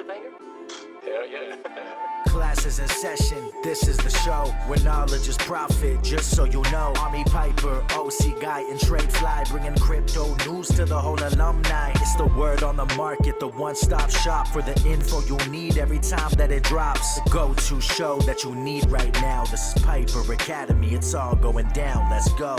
Hell yeah. Classes in session, this is the show where knowledge is profit, just so you know. Army Piper, OC guy, and Trade Fly, bringing crypto news to the whole alumni. It's the word on the market, the one-stop shop for the info you'll need every time that it drops. The go-to show that you need right now. This is Piper Academy, it's all going down, let's go.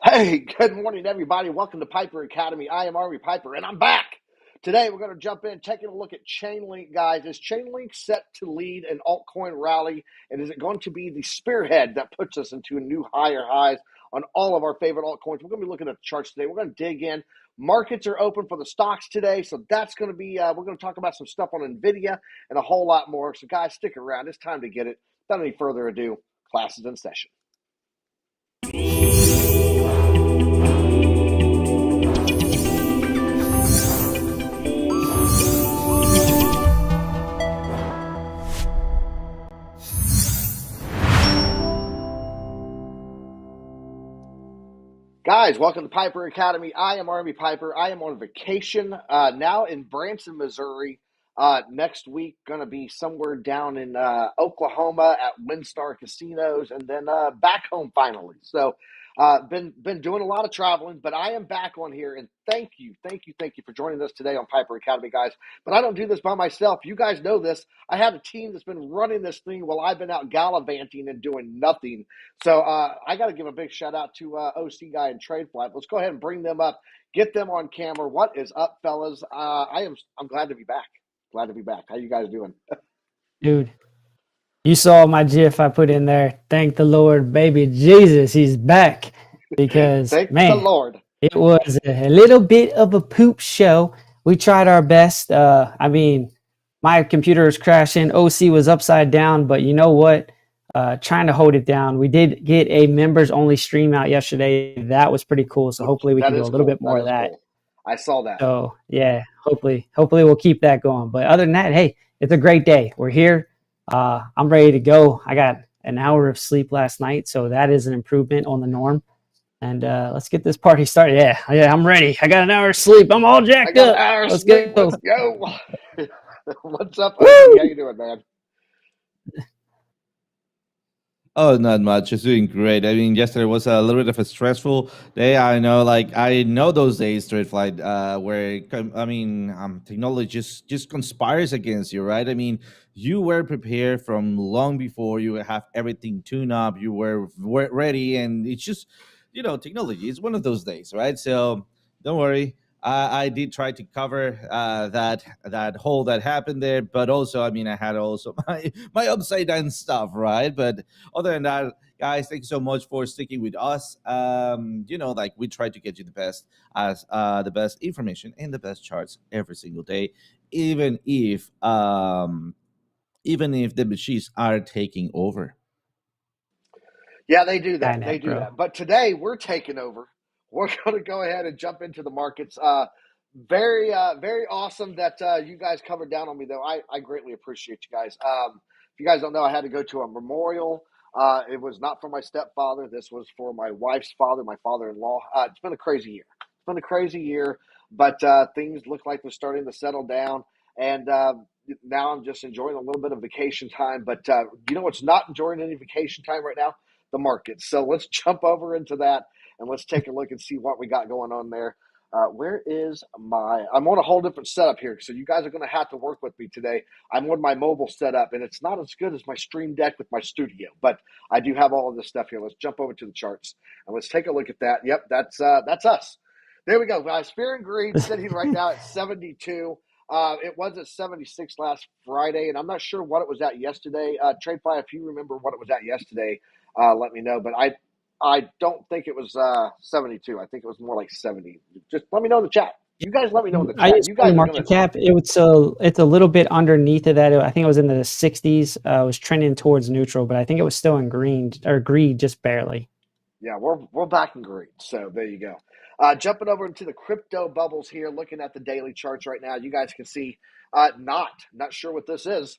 Hey, good morning, everybody. Welcome to Piper Academy. I am Army Piper, and I'm back. Today, we're going to jump in, taking a look at Chainlink, guys. Is Chainlink set to lead an altcoin rally, and is it going to be the spearhead that puts us into new higher highs on all of our favorite altcoins? We're going to be looking at the charts today. We're going to dig in. Markets are open for the stocks today, so that's going to be, we're going to talk about some stuff on NVIDIA and a whole lot more. So, guys, stick around. It's time to get it. Without any further ado, class is in session. Guys, welcome to Piper Academy. I am Army Piper. I am on vacation now in Branson, Missouri. Next week, going to be somewhere down in Oklahoma at WinStar Casinos, and then back home finally. So, been doing a lot of traveling, but I am back on here, and thank you for joining us today on Piper Academy, guys. But I don't do this by myself. You guys know this. I have a team that's been running this thing while I've been out gallivanting and doing nothing. So I got to give a big shout out to OC Guy and Trade Flight. Let's go ahead and bring them up, get them on camera. What is up, fellas? I'm glad to be back. Glad to be back. How you guys doing? Dude, you saw my GIF I put in there. Thank the Lord, baby Jesus, he's back. Because, Thank man, the Lord. it was a little bit of a poop show. We tried our best. My computer was crashing. OC was upside down, but you know what? Trying to hold it down. We did get a members-only stream out yesterday. That was pretty cool. So hopefully we can do a little bit more of that. Cool. I saw that. So, yeah, hopefully we'll keep that going. But other than that, hey, it's a great day. We're here. I'm ready to go. I got an hour of sleep last night, so that is an improvement on the norm. And let's get this party started. Yeah, I'm ready. I got an hour of sleep. I'm all jacked up. Let's go. Let's go. What's up, OC? How you doing, man? Oh, not much. Just doing great. I mean, yesterday was a little bit of a stressful day. I know those days, Straight Flight, where technology just conspires against you, right? I mean, you were prepared from long before. You have everything tuned up. You were ready, and it's just, technology is one of those days, right? So don't worry. I did try to cover that hole that happened there, but also, I had also my upside down stuff, right? But other than that, guys, thank you so much for sticking with us. We try to get you the best information and the best charts every single day, even if the machines are taking over. Yeah, they do that. They do that. But today we're taking over. We're going to go ahead and jump into the markets. Very awesome that you guys covered down on me, though. I greatly appreciate you guys. If you guys don't know, I had to go to a memorial. It was not for my stepfather. This was for my wife's father, my father-in-law. It's been a crazy year. But things look like they're starting to settle down. And now I'm just enjoying a little bit of vacation time. But you know what's not enjoying any vacation time right now? The markets. So let's jump over into that. And let's take a look and see what we got going on there. I'm on a whole different setup here, so you guys are going to have to work with me today. I'm on my mobile setup, and it's not as good as my Stream Deck with my studio, but I do have all of this stuff here. Let's jump over to the charts, and let's take a look at that. Yep, that's us. There we go, guys. Fear and Greed sitting right now at 72. It was at 76 last Friday, and I'm not sure what it was at yesterday. TradeFi, if you remember what it was at yesterday, let me know, but I don't think it was 72. I think it was more like 70. Just let me know in the chat. You guys let me know in the chat. I used market cap. It's a little bit underneath of that. I think it was in the 60s. It was trending towards neutral, but I think it was still in green or greed just barely. Yeah, we're back in green. So there you go. Jumping over into the crypto bubbles here, looking at the daily charts right now. You guys can see not sure what this is.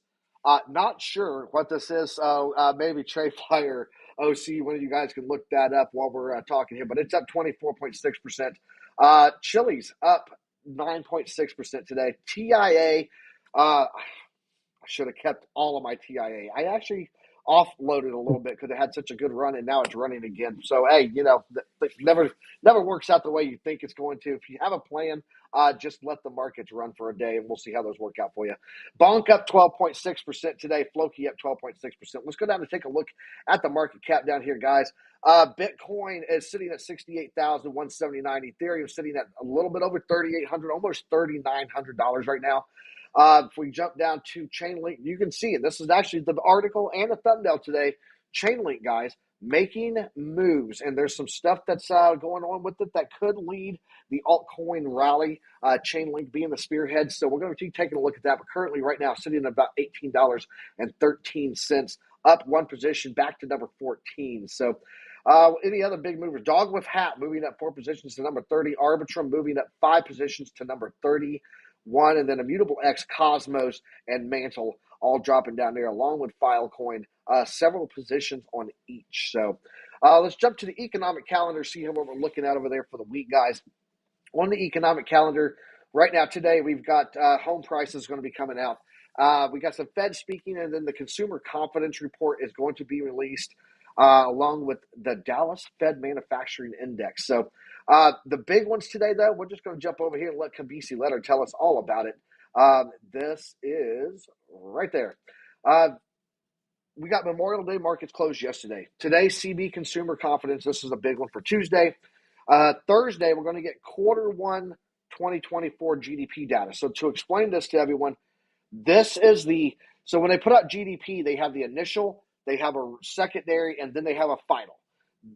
So maybe Trade Flyer OC, one of you guys can look that up while we're talking here. But it's up 24.6%. Chili's up 9.6% today. TIA, I should have kept all of my TIA. I actually offloaded a little bit because it had such a good run, and now it's running again. So, hey, never works out the way you think it's going to. If you have a plan, just let the markets run for a day, and we'll see how those work out for you. Bonk up 12.6% today. Floki up 12.6%. Let's go down and take a look at the market cap down here, guys. Bitcoin is sitting at 68,179. Ethereum sitting at a little bit over 3,800, almost $3,900 right now. If we jump down to Chainlink, you can see it. This is actually the article and the thumbnail today. Chainlink, guys, making moves, and there's some stuff that's going on with it that could lead the altcoin rally. Chainlink being the spearhead, so we're going to keep taking a look at that. But currently, right now, sitting at about $18.13, up one position, back to number 14. So. Any other big movers? Dog with Hat moving up 4 positions to number 30. Arbitrum moving up 5 positions to number 31. And then Immutable X, Cosmos, and Mantle all dropping down there, along with Filecoin, several positions on each. So let's jump to the economic calendar, see what we're looking at over there for the week, guys. On the economic calendar, right now, today, we've got home prices going to be coming out. We got some Fed speaking, and then the consumer confidence report is going to be released. Along with the Dallas Fed Manufacturing Index. So the big ones today, though, we're just going to jump over here and let Kabisi Letter tell us all about it. This is right there. We got Memorial Day markets closed yesterday. Today, CB consumer confidence. This is a big one for Tuesday. Thursday, we're going to get Q1 2024 GDP data. So to explain this to everyone, so when they put out GDP, they have the initial, they have a secondary, and then they have a final.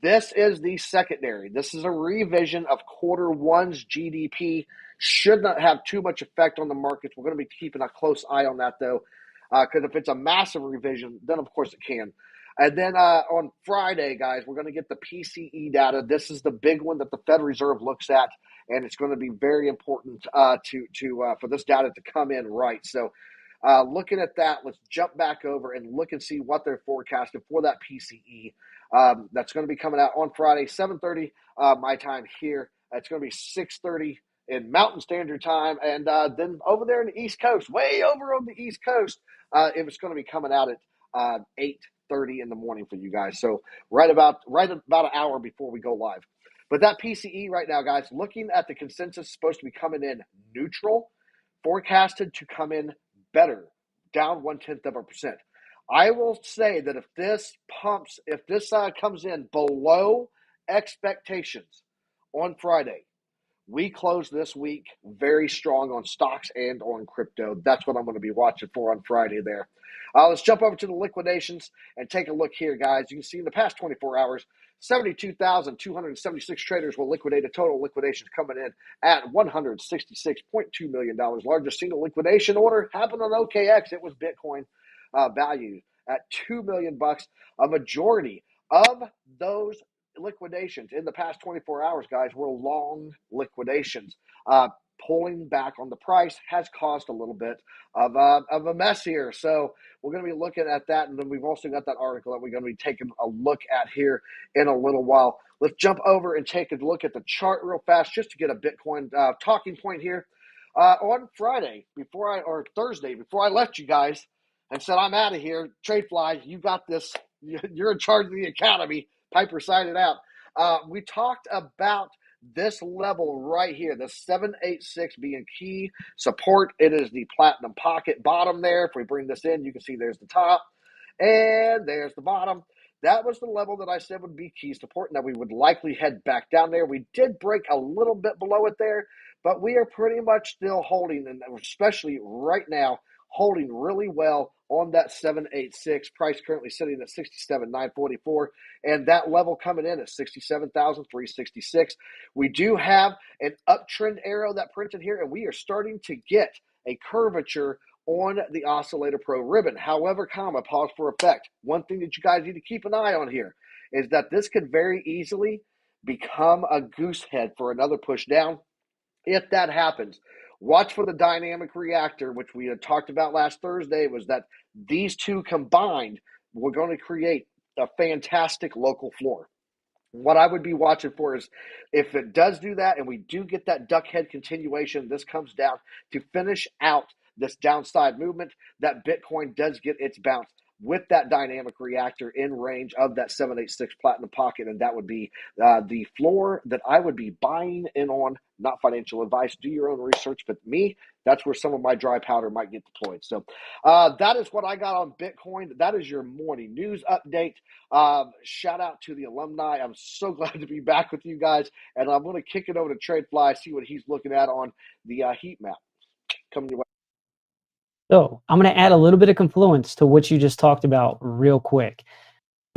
This is the secondary. This is a revision of Q1's GDP. Should not have too much effect on the markets. We're going to be keeping a close eye on that, though, because if it's a massive revision, then of course it can. And then on Friday, guys, we're going to get the PCE data. This is the big one that the Fed Reserve looks at, and it's going to be very important for this data to come in right. So looking at that, let's jump back over and look and see what they're forecasting for that PCE. That's going to be coming out on Friday, 7:30 my time here. It's going to be 6:30 in Mountain Standard Time. And then over there in the East Coast, way over on the East Coast, it was going to be coming out at 8:30 in the morning for you guys. So right about an hour before we go live. But that PCE right now, guys, looking at the consensus, supposed to be coming in neutral, forecasted to come in better, down 0.1%. I will say that if this comes in below expectations on Friday, we close this week very strong on stocks and on crypto. That's what I'm going to be watching for on Friday there. Let's jump over to the liquidations and take a look here, guys. You can see in the past 24 hours, 72,276 traders will liquidate. A total liquidations coming in at $166.2 million. Largest single liquidation order happened on OKX. It was Bitcoin valued at $2 million. A majority of those liquidations in the past 24 hours, guys, were long liquidations. Pulling back on the price has caused a little bit of a mess here. So we're going to be looking at that. And then we've also got that article that we're going to be taking a look at here in a little while. Let's jump over and take a look at the chart real fast just to get a Bitcoin talking point here. On Thursday, before I left you guys and said, I'm out of here, TradeFly, you got this. You're in charge of the academy. Piper signed it out. We talked about this level right here, the 786 being key support. It is the platinum pocket bottom there. If we bring this in, you can see there's the top and there's the bottom. That was the level that I said would be key support, and that we would likely head back down there. We did break a little bit below it there, but we are pretty much still holding, and especially right now, holding really well on that 786. Price currently sitting at 67,944, and that level coming in at 67,366. We do have an uptrend arrow that printed here, and we are starting to get a curvature on the Oscillator Pro ribbon. However, pause for effect. One thing that you guys need to keep an eye on here is that this could very easily become a goose head for another push down. If that happens, watch for the dynamic reactor, which we had talked about last Thursday, was that these two combined were going to create a fantastic local floor. What I would be watching for is if it does do that and we do get that duck head continuation, this comes down to finish out this downside movement, that Bitcoin does get its bounce with that dynamic reactor in range of that 786 platinum pocket. And that would be the floor that I would be buying in on. Not financial advice. Do your own research. But me, that's where some of my dry powder might get deployed. So that is what I got on Bitcoin. That is your morning news update. Shout out to the alumni. I'm so glad to be back with you guys. And I'm going to kick it over to TradeFly, see what he's looking at on the heat map. Coming your way. So I'm going to add a little bit of confluence to what you just talked about real quick.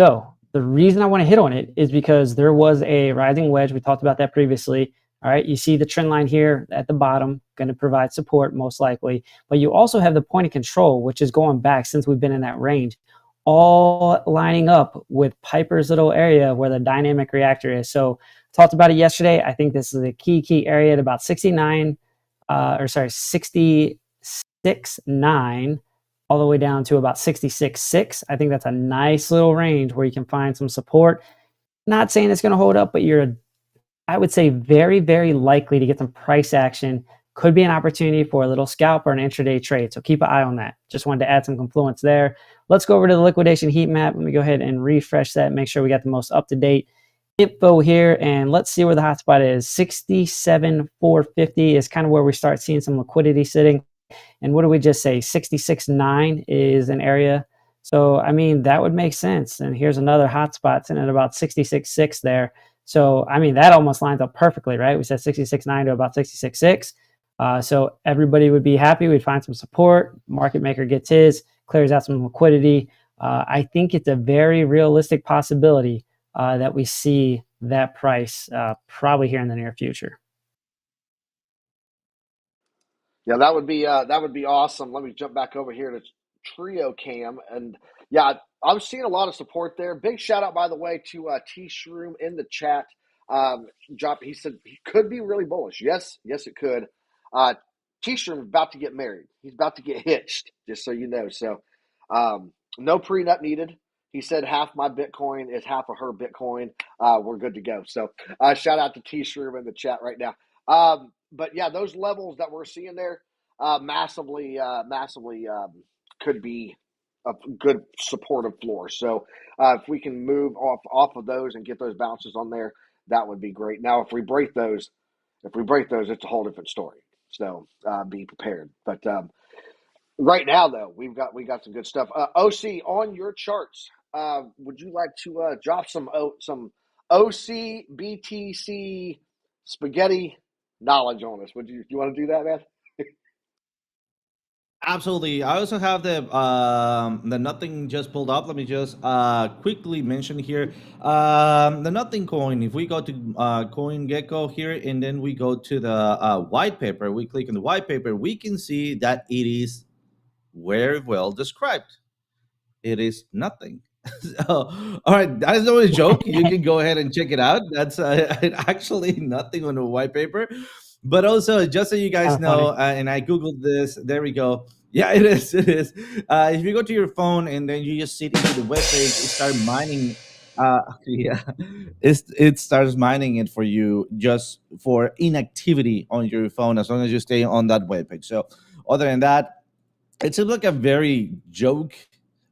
So the reason I want to hit on it is because there was a rising wedge. We talked about that previously. All right, you see the trend line here at the bottom, going to provide support most likely. But you also have the point of control, which is going back since we've been in that range, all lining up with Piper's little area where the dynamic reactor is. So talked about it yesterday. I think this is a key area at about 66.9 all the way down to about 66.6. I think that's a nice little range where you can find some support. Not saying it's going to hold up, but I would say very, very likely to get some price action. Could be an opportunity for a little scalp or an intraday trade. So keep an eye on that. Just wanted to add some confluence there. Let's go over to the liquidation heat map. Let me go ahead and refresh that. Make sure we got the most up-to-date info here. And let's see where the hotspot is. 67,450 is kind of where we start seeing some liquidity sitting. And what do we just say? 66.9 is an area. So, I mean, that would make sense. And here's another hotspot sitting at about 66.6 there. So, I mean, that almost lines up perfectly, right? We said 66.9 to about 66.6. So everybody would be happy. We'd find some support. Market maker gets his, clears out some liquidity. I think it's a very realistic possibility that we see that price probably here in the near future. Yeah, that would be awesome. Let me jump back over here to Trio Cam, and yeah, I'm seeing a lot of support there. Big shout out, by the way, to T Shroom in the chat. He said he could be really bullish. Yes, it could. T Shroom is about to get married. He's about to get hitched, just so you know. So, no prenup needed. He said half my Bitcoin is half of her Bitcoin. We're good to go. So, shout out to T Shroom in the chat right now. But yeah, those levels that we're seeing there, massively could be a good supportive floor. So if we can move off of those and get those bounces on there, that would be great. Now, if we break those, it's a whole different story. So be prepared. But right now, though, we got some good stuff. OC, on your charts, would you like to drop some OC BTC spaghetti knowledge on us? Would you want to do that, man? Absolutely. I also have the nothing just pulled up. Let me just quickly mention here the nothing coin. If we go to CoinGecko here and then we go to the white paper, we click on the white paper, we can see that it is very well described. It is nothing. So, all right, that is not a joke. You can go ahead and check it out. That's actually nothing on the white paper. But also, just so you guys know, and I googled this. There we go. Yeah, it is. It is. If you go to your phone and then you just sit into the web page, it starts mining. Yeah, it starts mining it for you just for inactivity on your phone as long as you stay on that web page. So, other than that, it seems like a very joke.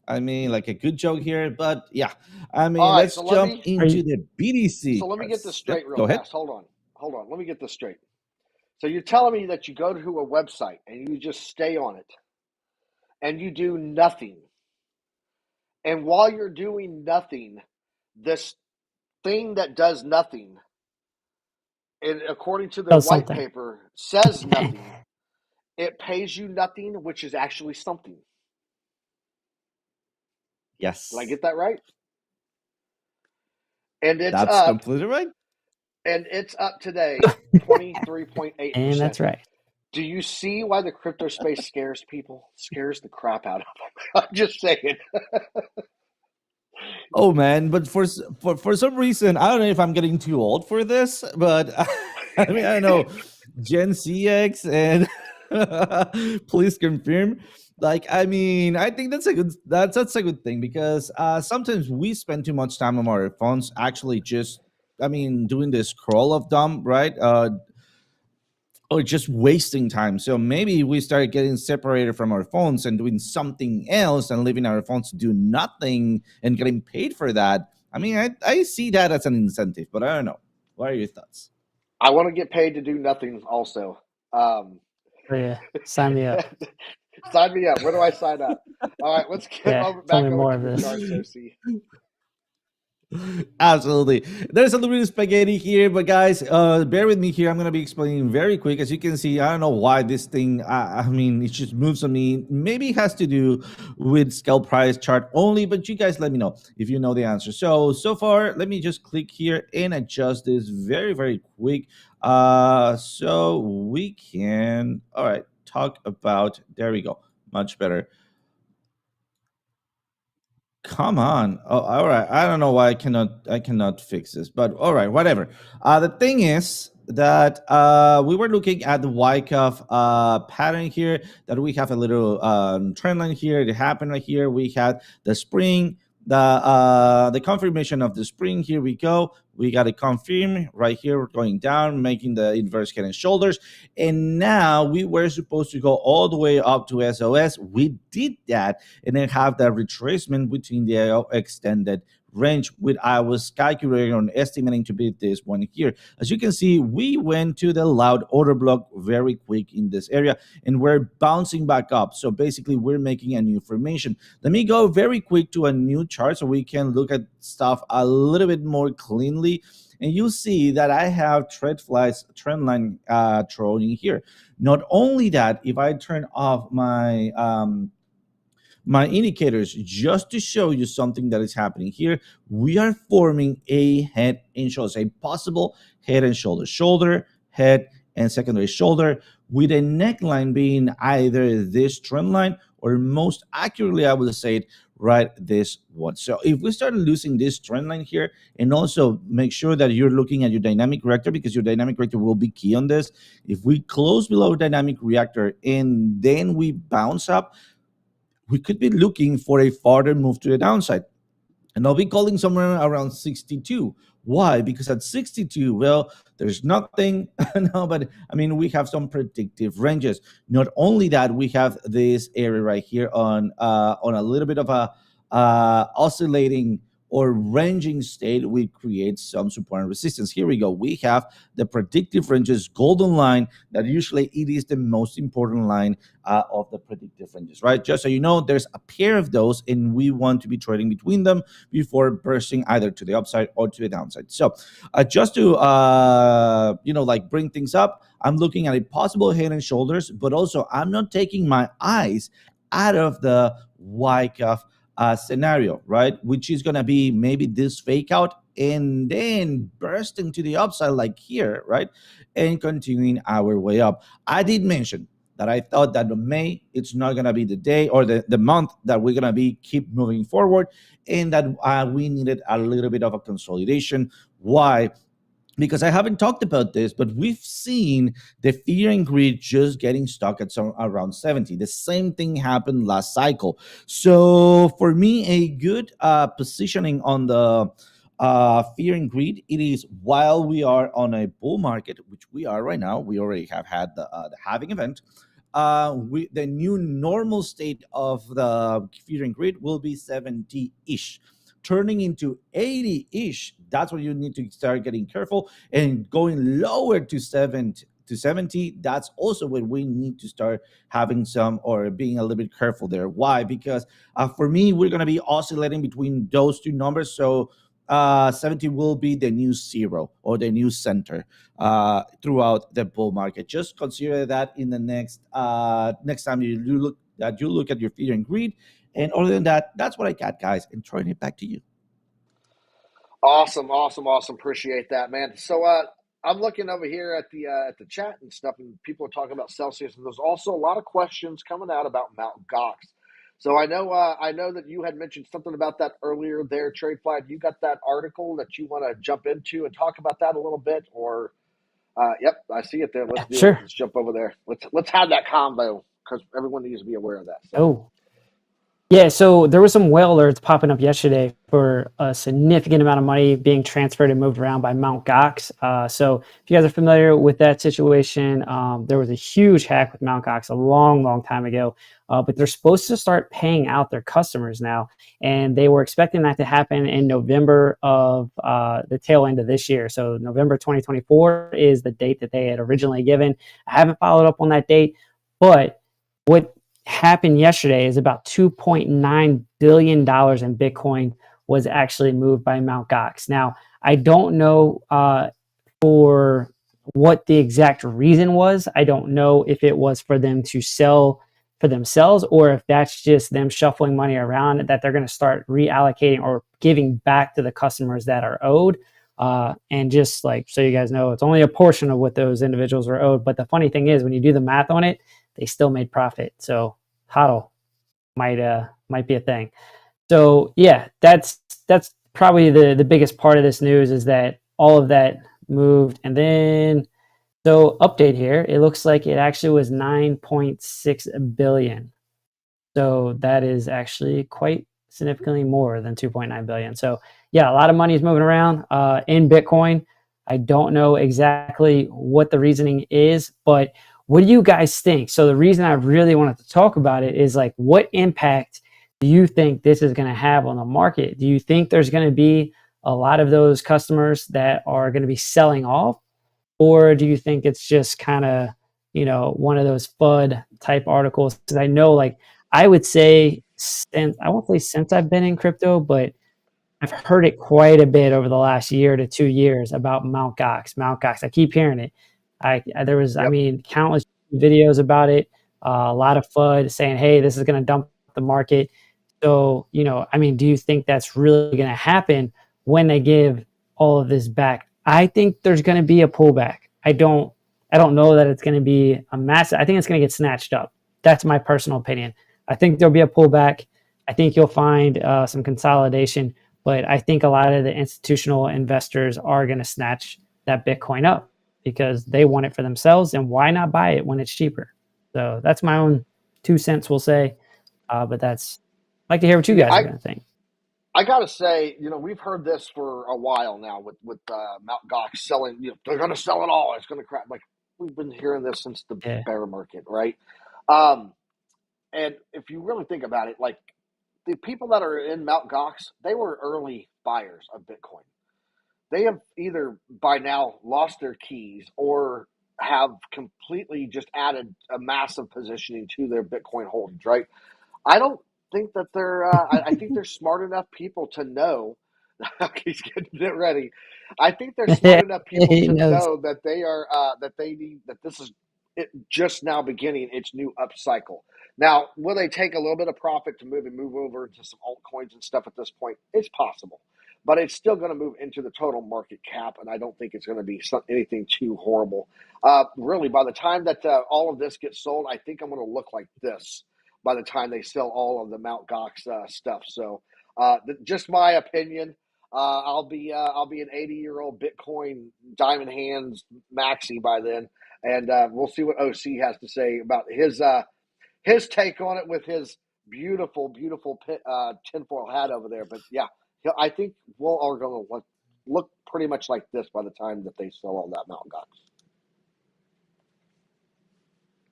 I mean, like a good joke here, but yeah. I mean, All right, let's jump into the BDC. So let me get this straight Yep, real go ahead. fast. Hold on. Let me get this straight. So you're telling me that you go to a website and you just stay on it and you do nothing. And while you're doing nothing, this thing that does nothing, and according to the Does white something. paper, says nothing. It pays you nothing, which is actually something. Yes. Did I get that right? And it's That's up. completely right. And it's up today, 23.8%. And that's right. Do you see why the crypto space scares people? Scares the crap out of them. I'm just saying. Oh man, but for some reason, I don't know if I'm getting too old for this, but I mean, I don't know, Gen CX and please confirm. Like, I mean, I think that's a good thing because sometimes we spend too much time on our phones actually just doing the scroll of dumb, right? Or just wasting time. So maybe we start getting separated from our phones and doing something else and leaving our phones to do nothing and getting paid for that. I see that as an incentive, but I don't know. What are your thoughts? I want to get paid to do nothing also. Um, Oh, yeah, sign me up. sign me up. Where do I sign up? All right, let's get Yeah, tell back me over more to of the this. charts, OC. Absolutely. There's a little bit of spaghetti here, but guys, bear with me here. I'm going to be explaining very quick. As you can see, I don't know why this thing, it just moves on me. Maybe it has to do with scalp price chart only, but you guys let me know if you know the answer. So far, let me just click here and adjust this very, very quick. So we can, all right, talk about, there we go. Much better. Come on. Oh, all right. I don't know why I cannot fix this, but all right, whatever. The thing is that we were looking at the Wyckoff pattern here, that we have a little trend line here. It happened right here. We had the spring, the confirmation of the spring. Here we go. We got it confirmed right here. We're going down, making the inverse head and shoulders. And now we were supposed to go all the way up to SOS. We did that, and then have that retracement between the extended range, which I was calculating on estimating to be this one here. As you can see, we went to the loud order block very quick in this area, and we're bouncing back up. So basically, we're making a new formation. Let me go very quick to a new chart so we can look at stuff a little bit more cleanly. And you see that I have trend line thrown in here. Not only that, if I turn off my indicators just to show you something that is happening here, we are forming a head and shoulders, a possible head and shoulder, head and secondary shoulder, with a neckline being either this trend line, or most accurately, I would say it right this one. So if we start losing this trend line here, and also make sure that you're looking at your dynamic reactor, because your dynamic reactor will be key on this. If we close below dynamic reactor and then we bounce up, we could be looking for a farther move to the downside. And I'll be calling somewhere around 62. Why? Because at 62, well, there's nothing. No, but we have some predictive ranges. Not only that, we have this area right here on a little bit of a oscillating or ranging state. We create some support and resistance. Here we go. We have the predictive ranges golden line, that usually it is the most important line of the predictive ranges, right? Just so you know, there's a pair of those, and we want to be trading between them before bursting either to the upside or to the downside. So just to bring things up, I'm looking at a possible head and shoulders, but also I'm not taking my eyes out of the Wyckoff scenario, right? Which is going to be maybe this fake out and then bursting to the upside like here, right? And continuing our way up. I did mention that I thought that May, it's not going to be the day or the month that we're going to be keep moving forward, and that we needed a little bit of a consolidation. Why? Because I haven't talked about this, but we've seen the fear and greed just getting stuck at around 70. The same thing happened last cycle. So for me, a good positioning on the fear and greed, it is while we are on a bull market, which we are right now. We already have had the halving event. The new normal state of the fear and greed will be 70-ish. Turning into 80-ish, that's where you need to start getting careful, and going lower to 70, that's also where we need to start having some, or being a little bit careful there. Why? Because for me, we're going to be oscillating between those two numbers. So 70 will be the new zero, or the new center throughout the bull market. Just consider that in the next time you look at your fear and greed. And other than that, that's what I got, guys. And throwing it back to you. Awesome. Appreciate that, man. So I'm looking over here at the chat and stuff, and people are talking about Celsius, and there's also a lot of questions coming out about Mount Gox. So I know that you had mentioned something about that earlier there, Trade Flight. You got that article that you want to jump into and talk about that a little bit, or yep, I see it there. Let's do Sure. it. Let's jump over there. Let's have that combo, because everyone needs to be aware of that. So. Oh, Yeah, so there was some whale alerts popping up yesterday for a significant amount of money being transferred and moved around by Mt. Gox. So if you guys are familiar with that situation, there was a huge hack with Mt. Gox a long, long time ago. But they're supposed to start paying out their customers now, and they were expecting that to happen in November of the tail end of this year. So November 2024 is the date that they had originally given. I haven't followed up on that date, but what happened yesterday is about $2.9 billion in Bitcoin was actually moved by Mt. Gox. Now, I don't know for what the exact reason was. I don't know if it was for them to sell for themselves or if that's just them shuffling money around that they're going to start reallocating or giving back to the customers that are owed. And just like so you guys know, it's only a portion of what those individuals are owed. But the funny thing is, when you do the math on it, they still made profit. So hodl might be a thing. So yeah, that's probably the biggest part of this news is that all of that moved. And then so update here, it looks like it actually was 9.6 billion. So that is actually quite significantly more than 2.9 billion. So yeah, a lot of money is moving around in Bitcoin. I don't know exactly what the reasoning is, but what do you guys think? So the reason I really wanted to talk about it is like, what impact do you think this is going to have on the market? Do you think there's going to be a lot of those customers that are going to be selling off? Or do you think it's just kind of, one of those FUD type articles? Because I know, like, I would say since I won't say since I've been in crypto, but I've heard it quite a bit over the last year to 2 years about Mt. Gox. Mt. Gox. I keep hearing it. There was, I Yep. mean, countless videos about it. A lot of FUD saying, "Hey, this is going to dump the market." So, I mean, do you think that's really going to happen when they give all of this back? I think there's going to be a pullback. I don't know that it's going to be a massive. I think it's going to get snatched up. That's my personal opinion. I think there'll be a pullback. I think you'll find some consolidation, but I think a lot of the institutional investors are going to snatch that Bitcoin up because they want it for themselves, and why not buy it when it's cheaper? So that's my own 2 cents, we'll say. But that's I'd like to hear what you Yeah, guys are going to think. I gotta say, we've heard this for a while now with Mt. Gox selling. They're gonna sell it all. It's gonna crash. Like we've been hearing this since the Yeah. bear market, right? Um, and if you really think about it, like the people that are in Mt. Gox, they were early buyers of Bitcoin. They have either by now lost their keys or have completely just added a massive positioning to their Bitcoin holdings, right? I don't think that they're. I think they're smart enough people to know. He's getting it ready. I think they're smart enough people He to knows. know that they are that they need that this is it just now beginning its new up cycle. Now, will they take a little bit of profit to move over into some altcoins and stuff at this point? It's possible, but it's still going to move into the total market cap, and I don't think it's going to be anything too horrible. Really, by the time that all of this gets sold, I think I'm going to look like this by the time they sell all of the Mt. Gox stuff. So, just my opinion. I'll be an 80-year-old Bitcoin diamond hands maxi by then, and we'll see what OC has to say about his take on it with his beautiful, beautiful tinfoil hat over there. But yeah, I think we'll are going to look pretty much like this by the time that they sell all that Mt. Gox.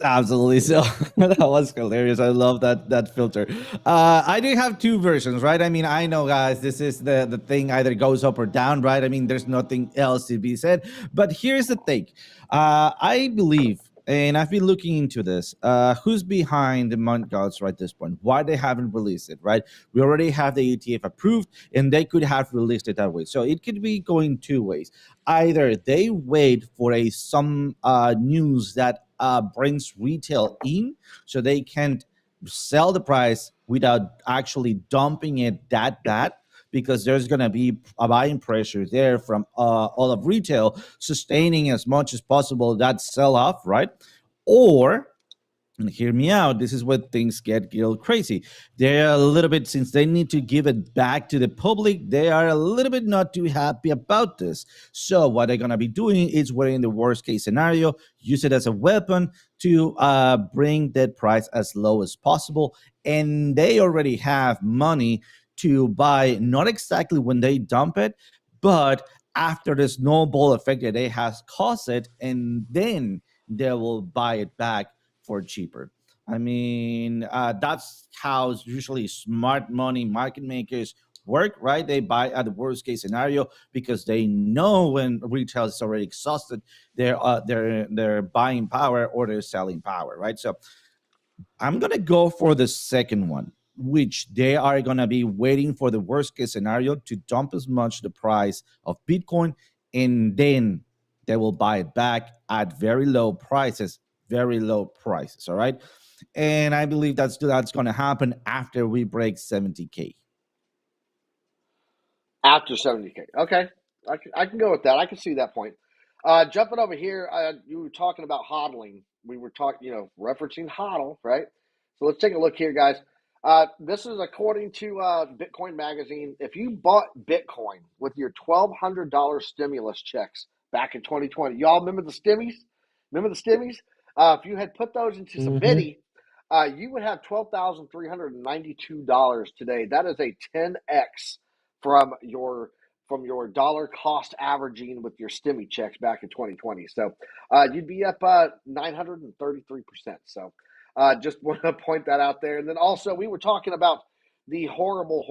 Absolutely. So that was hilarious. I love that filter. I do have two versions, right? I mean, I know, guys, this is the thing either goes up or down, right? I mean, there's nothing else to be said. But here's the thing. I believe, and I've been looking into this, who's behind the Mount Gods right at this point? Why they haven't released it, right? We already have the ETF approved, and they could have released it that way. So it could be going two ways. Either they wait for some news that brings retail in, so they can sell the price without actually dumping it that bad, because there's going to be a buying pressure there from all of retail, sustaining as much as possible that sell off, right? Or, and hear me out, this is where things get a little crazy. They're a little bit, since they need to give it back to the public, they are a little bit not too happy about this. So what they're going to be doing is, we're in the worst case scenario, use it as a weapon to bring that price as low as possible and they already have money to buy, not exactly when they dump it, but after the snowball effect that they has caused it, and then they will buy it back for cheaper. I mean, that's how usually smart money market makers work, right? They buy at the worst case scenario because they know when retail is already exhausted, their buying power or their selling power, right? So I'm gonna go for the second one, which they are gonna be waiting for the worst case scenario to dump as much the price of Bitcoin, and then they will buy it back at very low prices, very low prices. All right, and I believe that's gonna happen after we break 70K. After 70K. Okay. I can go with that. I can see that point. Jumping over here, you were talking about hodling. We were talking, referencing hodl, right? So let's take a look here, guys. This is according to Bitcoin Magazine. If you bought Bitcoin with your $1,200 stimulus checks back in 2020, y'all remember the stimmies? Remember the stimmies? If you had put those into some Mm-hmm. Biddy, you would have $12,392 today. That is a 10x from your dollar cost averaging with your stimmy checks back in 2020. So you'd be up 933%. So just want to point that out there. And then also we were talking about the horrible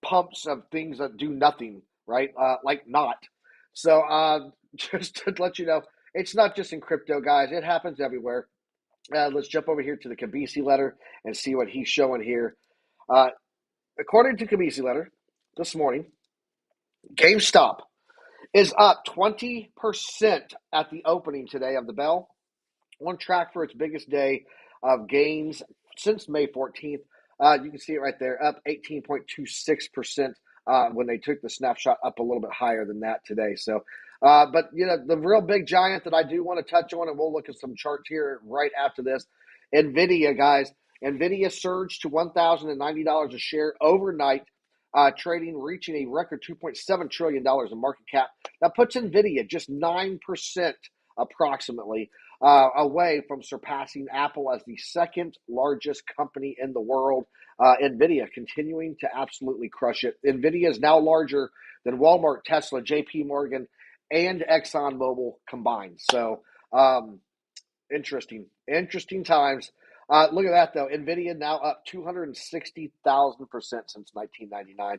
pumps of things that do nothing, right? Like not. So just to let you know, it's not just in crypto, guys. It happens everywhere. Let's jump over here to the Kabisi letter and see what he's showing here. According to Kabisi letter this morning, GameStop is up 20% at the opening today of the bell, on track for its biggest day of gains since May 14th. You can see it right there, up 18.26% when they took the snapshot, up a little bit higher than that today. So, but the real big giant that I do want to touch on, and we'll look at some charts here right after this, NVIDIA, guys. NVIDIA surged to $1,090 a share overnight, reaching a record $2.7 trillion in market cap. That puts NVIDIA just 9% approximately away from surpassing Apple as the second largest company in the world. NVIDIA continuing to absolutely crush it. NVIDIA is now larger than Walmart, Tesla, JP Morgan, and ExxonMobil combined. So interesting times. Look at that, though. NVIDIA now up 260,000% since 1999.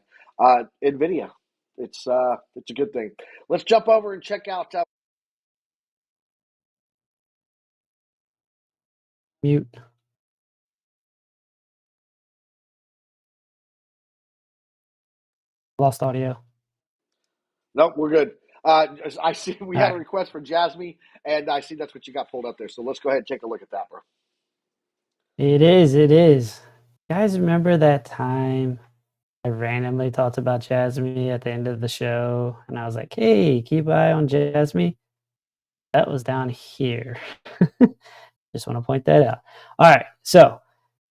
NVIDIA, it's a good thing. Let's jump over and check out. Mute. Lost audio. Nope, we're good. I see we All had a right. request for Jasmine, and I see that's what you got pulled up there. So let's go ahead and take a look at that, bro. It is. Guys, remember that time I randomly talked about Jasmine at the end of the show, and I was like, hey, keep an eye on Jasmine? That was down here. Just want to point that out. All right, so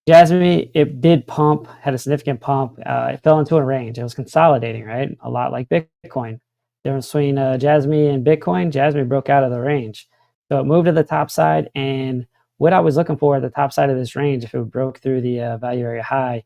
Jasmine, it did pump, had a significant pump. It fell into a range. It was consolidating, right? A lot like Bitcoin. Difference between Jasmine and Bitcoin, Jasmine broke out of the range. So it moved to the top side, and what I was looking for at the top side of this range, if it broke through the value area high,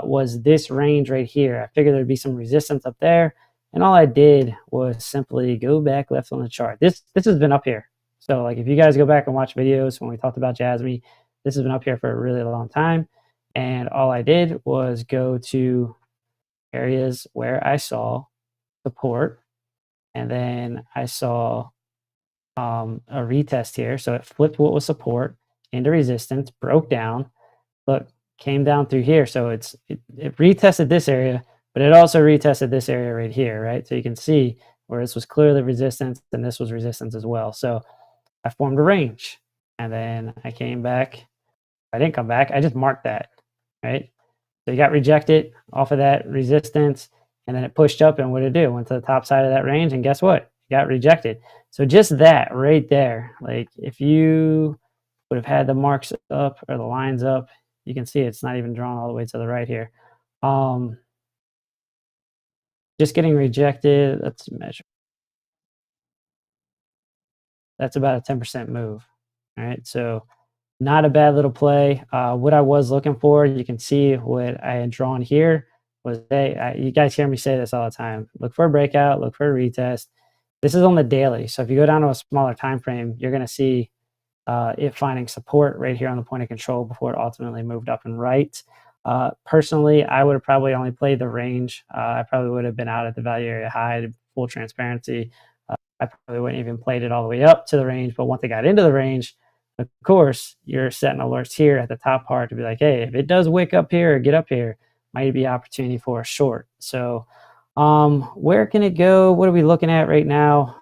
was this range right here. I figured there'd be some resistance up there, and all I did was simply go back left on the chart. This has been up here. So like if you guys go back and watch videos when we talked about Jasmine, this has been up here for a really long time. And all I did was go to areas where I saw support, and then I saw a retest here. So it flipped what was support into resistance, broke down, look, came down through here. So it retested this area, but it also retested this area right here, right? So you can see where this was clearly resistance and this was resistance as well. So I formed a range, and then I came back. I didn't come back. I just marked that, right? So you got rejected off of that resistance, and then it pushed up, and what did it do? Went to the top side of that range, and guess what? It got rejected. So just that right there, like if you would have had the marks up or the lines up, you can see it's not even drawn all the way to the right here. Just getting rejected, let's measure. That's about a 10% move, all right? So Not a bad little play. What I was looking for, you can see what I had drawn here was you guys hear me say this all the time. Look for a breakout, look for a retest. This is on the daily. So if you go down to a smaller time frame, you're going to see it finding support right here on the point of control before it ultimately moved up and right. Personally, I would have probably only played the range. I probably would have been out at the value area high, full transparency. I probably wouldn't even played it all the way up to the range. But once they got into the range, of course, you're setting alerts here at the top part to be like, hey, if it does wick up here or get up here, might be opportunity for a short. So where can it go? What are we looking at right now?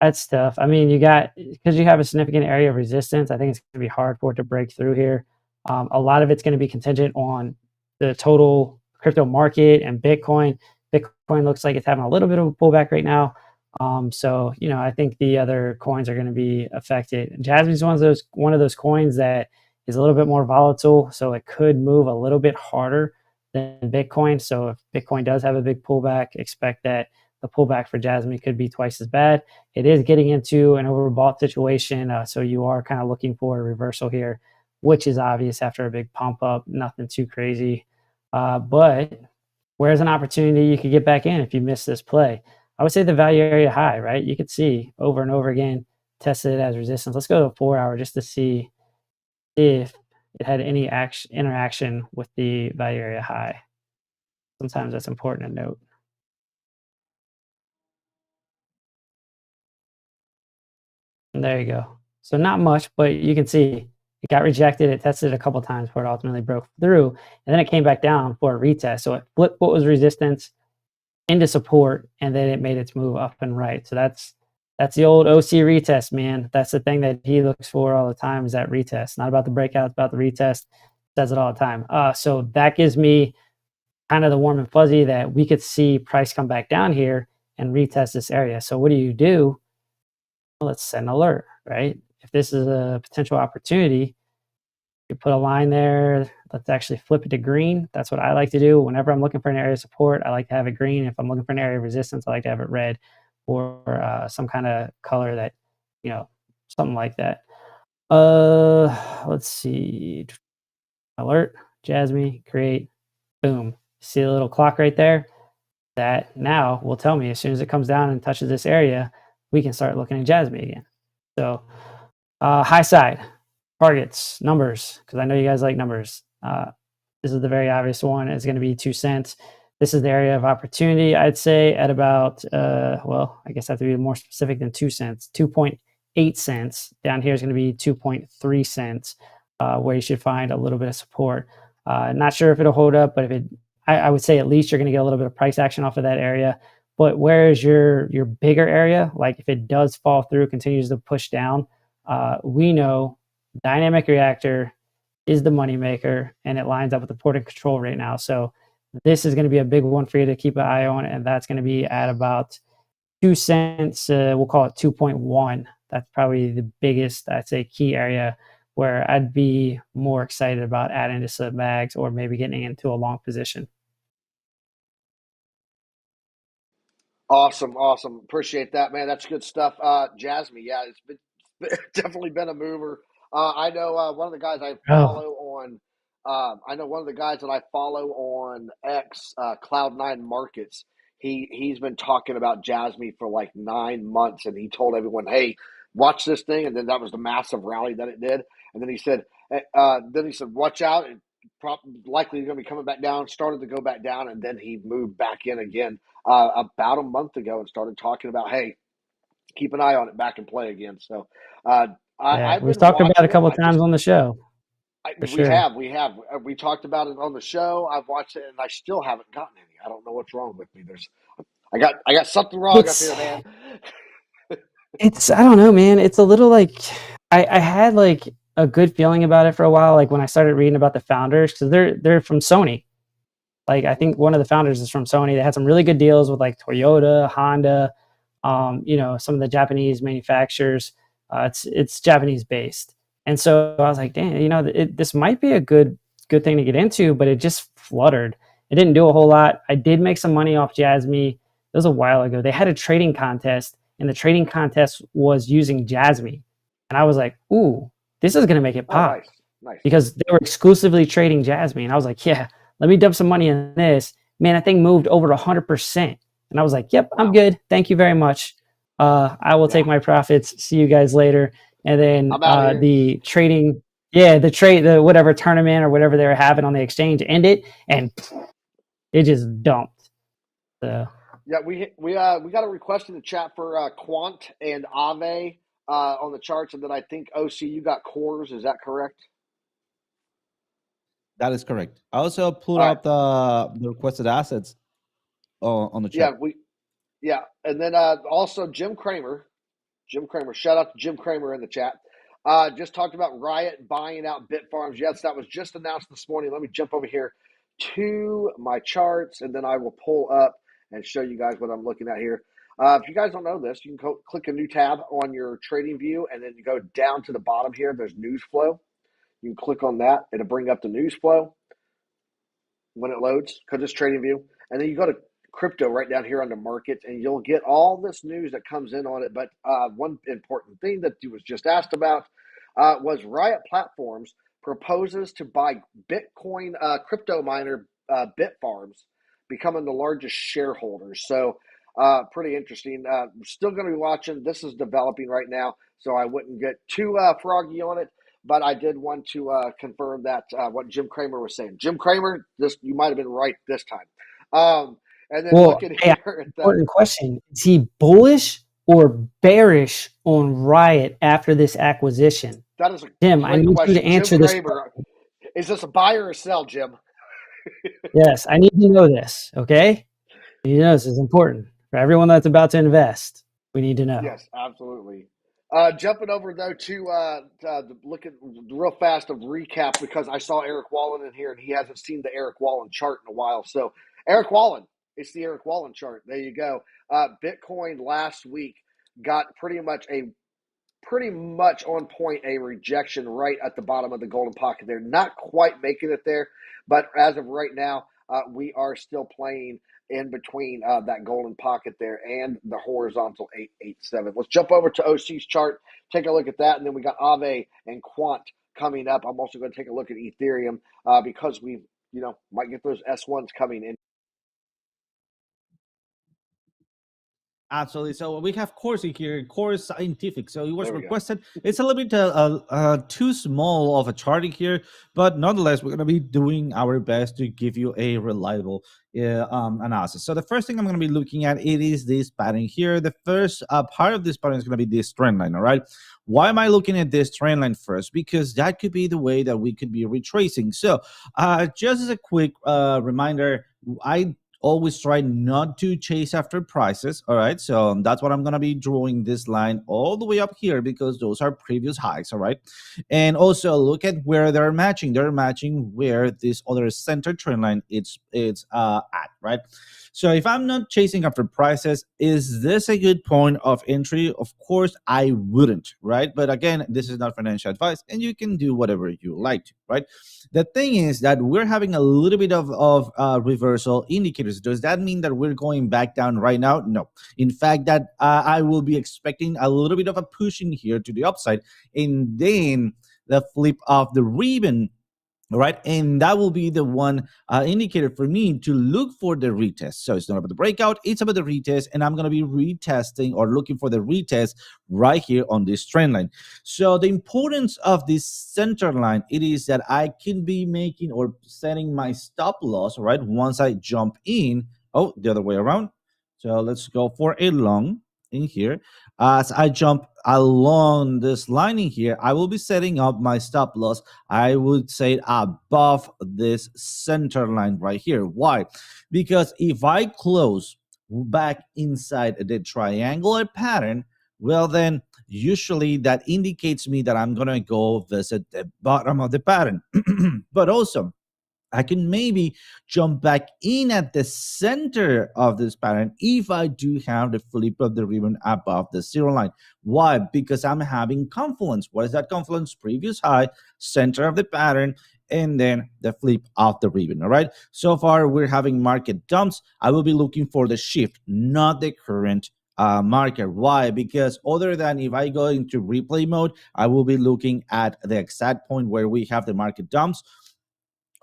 That's tough. I mean, because you have a significant area of resistance, I think it's going to be hard for it to break through here. A lot of it's going to be contingent on the total crypto market and Bitcoin. Bitcoin looks like it's having a little bit of a pullback right now. So, I think the other coins are going to be affected. Jasmine's one of those coins that is a little bit more volatile, so it could move a little bit harder than Bitcoin. So if Bitcoin does have a big pullback, expect that the pullback for Jasmine could be twice as bad. It is getting into an overbought situation, so you are kind of looking for a reversal here, which is obvious after a big pump up. Nothing too crazy, but where's an opportunity you could get back in if you miss this play? I would say the value area high, right? You could see over and over again, tested it as resistance. Let's go to a 4 hour just to see if it had any interaction with the value area high. Sometimes that's important to note. And there you go. So not much, but you can see it got rejected. It tested a couple times before it ultimately broke through, and then it came back down for a retest. So it flipped what was resistance into support, and then it made its move up and right. So that's the old OC retest, man. That's the thing that he looks for all the time, is that retest. Not about the breakout, it's about the retest. Says it all the time. So that gives me kind of the warm and fuzzy that we could see price come back down here and retest this area. So what do? Well, let's set an alert, right? If this is a potential opportunity, you put a line there. Let's actually flip it to green. That's what I like to do. Whenever I'm looking for an area of support, I like to have it green. If I'm looking for an area of resistance, I like to have it red, or some kind of color that, something like that. Let's see. Alert, Jasmine, create, boom. See the little clock right there? That now will tell me as soon as it comes down and touches this area, we can start looking at Jasmine again. So high side, targets, numbers, because I know you guys like numbers. This is the very obvious one. It's going to be 2 cents. This is the area of opportunity, I'd say, at about, I guess I have to be more specific than 2 cents, 2.8 cents. Down here is going to be 2.3 cents, where you should find a little bit of support. Not sure if it'll hold up, but I would say at least you're going to get a little bit of price action off of that area. But where is your bigger area? Like if it does fall through, continues to push down, we know dynamic reactor is the moneymaker, and it lines up with the port of control right now. So this is going to be a big one for you to keep an eye on, and that's going to be at about 2 cents. We'll call it 2.1. That's probably the biggest, I'd say, key area where I'd be more excited about adding to some bags or maybe getting into a long position. Awesome. Appreciate that, man. That's good stuff. Jasmine, yeah, it's definitely been a mover. I know one of the guys I follow on. I know one of the guys that I follow on X, Cloud9 Markets. He's been talking about Jasmine for like 9 months, and he told everyone, "Hey, watch this thing." And then that was the massive rally that it did. And then he said, "Watch out! It likely going to be coming back down." Started to go back down, and then he moved back in again about a month ago and started talking about, hey, keep an eye on it, back and play again. So I've we've been talked about it a watching it. couple of times on the show. We talked about it on the show. I've watched it, and I still haven't gotten any. I don't know what's wrong with me. I got something wrong up here, man. I don't know, man. It's a little like I had like a good feeling about it for a while. Like when I started reading about the founders, because they're from Sony. Like I think one of the founders is from Sony. They had some really good deals with like Toyota, Honda, some of the Japanese manufacturers. It's Japanese based, and so I was like, damn, this might be a good thing to get into, but it just fluttered. It didn't do a whole lot. I did make some money off Jasmine. It was a while ago. They had a trading contest, and the trading contest was using Jasmine, and I was like, ooh, this is going to make it Oh, pop nice. because they were exclusively trading Jasmine. I was like, yeah, let me dump some money in this. Man, that thing moved over 100%. And I was like, yep, I'm good. Thank you very much. I will take my profits. See you guys later. And then I'm out of here. the trading, the whatever tournament or whatever they were having on the exchange ended, and it just dumped. So Yeah, we got a request in the chat for Quant and Ave on the charts, and then I think OC you got cores. Is that correct? That is correct. I also put All up the requested assets on the chat. Yeah, and then also Jim Cramer. Shout out to Jim Cramer in the chat. Just talked about Riot buying out Bitfarms. Yes, that was just announced this morning. Let me jump over here to my charts, and then I will pull up and show you guys what I'm looking at here. If you guys don't know this, you can click a new tab on your trading view, and then you go down to the bottom here. There's news flow. You can click on that. It'll bring up the news flow when it loads because it's trading view. And then you go to crypto right down here under markets, and you'll get all this news that comes in on it. But one important thing that you was just asked about was Riot Platforms proposes to buy Bitcoin crypto miner Bitfarms, becoming the largest shareholders. So pretty interesting. We're still going to be watching. This is developing right now, so I wouldn't get too froggy on it. But I did want to confirm that what Jim Cramer was saying. Jim Cramer, you might have been right this time. And then looking here at the important question: is he bullish or bearish on Riot after this acquisition? that is a Jim, great I need question. you to answer Jim this. Cramer, is this a buy or a sell, Jim? Yes, I need to know this. Okay, you know this is important for everyone that's about to invest. We need to know. Yes, absolutely. Jumping over though to look at real fast of recap because I saw Eric Wallen in here and he hasn't seen the Eric Wallen chart in a while. So Eric Wallen, it's the Eric Wallen chart. There you go. Bitcoin last week got pretty much on point a rejection right at the bottom of the golden pocket there. Not quite making it there, but as of right now, we are still playing in between that golden pocket there and the horizontal 887. Let's jump over to OC's chart, take a look at that, and then we got Aave and Quant coming up. I'm also going to take a look at Ethereum because we might get those S1s coming in. Absolutely. So we have Core here, Core Scientific. So it was There we go. requested. It's a little bit too small of a chart here, but nonetheless, we're going to be doing our best to give you a reliable analysis. So the first thing I'm going to be looking at it is this pattern here. The first part of this pattern is going to be this trend line. All right. Why am I looking at this trend line first? Because that could be the way that we could be retracing. So just as a quick reminder, I always try not to chase after prices. All right. So that's what I'm going to be drawing this line all the way up here because those are previous highs. All right. And also look at where they're matching. They're matching where this other center trend line it's at. Right. So if I'm not chasing after prices, is this a good point of entry? Of course, I wouldn't. Right. But again, this is not financial advice and you can do whatever you like to. Right. The thing is that we're having a little bit of reversal indicators. Does that mean that we're going back down right now? No. In fact, that I will be expecting a little bit of a push in here to the upside and then the flip of the ribbon. All right. And that will be the one indicator for me to look for the retest. So it's not about the breakout, it's about the retest. And I'm going to be retesting or looking for the retest right here on this trend line. So the importance of this center line, it is that I can be making or setting my stop loss, right? Once I jump in. Oh, the other way around. So let's go for a long in here. As I jump along this line in here, I will be setting up my stop loss. I would say above this center line right here. Why? Because if I close back inside the triangular pattern, well then usually that indicates me that I'm gonna go visit the bottom of the pattern. But also I can maybe jump back in at the center of this pattern if I do have the flip of the ribbon above the zero line. Why? Because I'm having confluence. What is that confluence? Previous high, center of the pattern, and then the flip of the ribbon. All right. So far, we're having market dumps. I will be looking for the shift, not the current market. Why? Because other than if I go into replay mode, I will be looking at the exact point where we have the market dumps.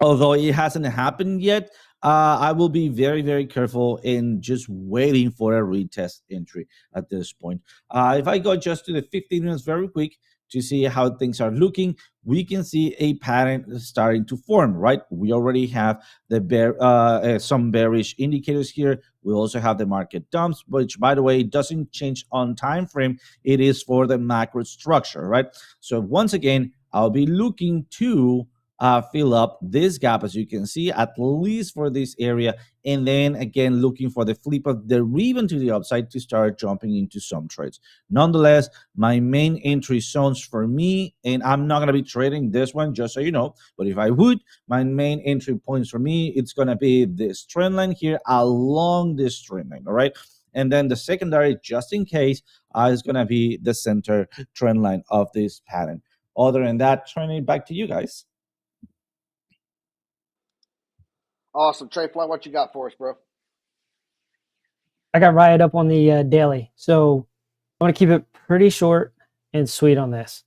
Although it hasn't happened yet, I will be very, very careful in just waiting for a retest entry at this point. If I go just to the 15 minutes very quick to see how things are looking, we can see a pattern starting to form, right? We already have the some bearish indicators here. We also have the market dumps, which, by the way, doesn't change on time frame. It is for the macro structure, right? So once again, I'll be looking to fill up this gap, as you can see, at least for this area, and then again looking for the flip of the rebound to the upside to start jumping into some trades. Nonetheless, my main entry zones for me, and I'm not going to be trading this one, just so you know, but if I would, my main entry points for me, it's going to be this trend line here along this trend line, all right? And then the secondary, just in case, is going to be the center trend line of this pattern. Other than that, turning it back to you guys. Awesome. Trey Fly, what you got for us, bro? I got Riot up on the daily. So I want to keep it pretty short and sweet on this.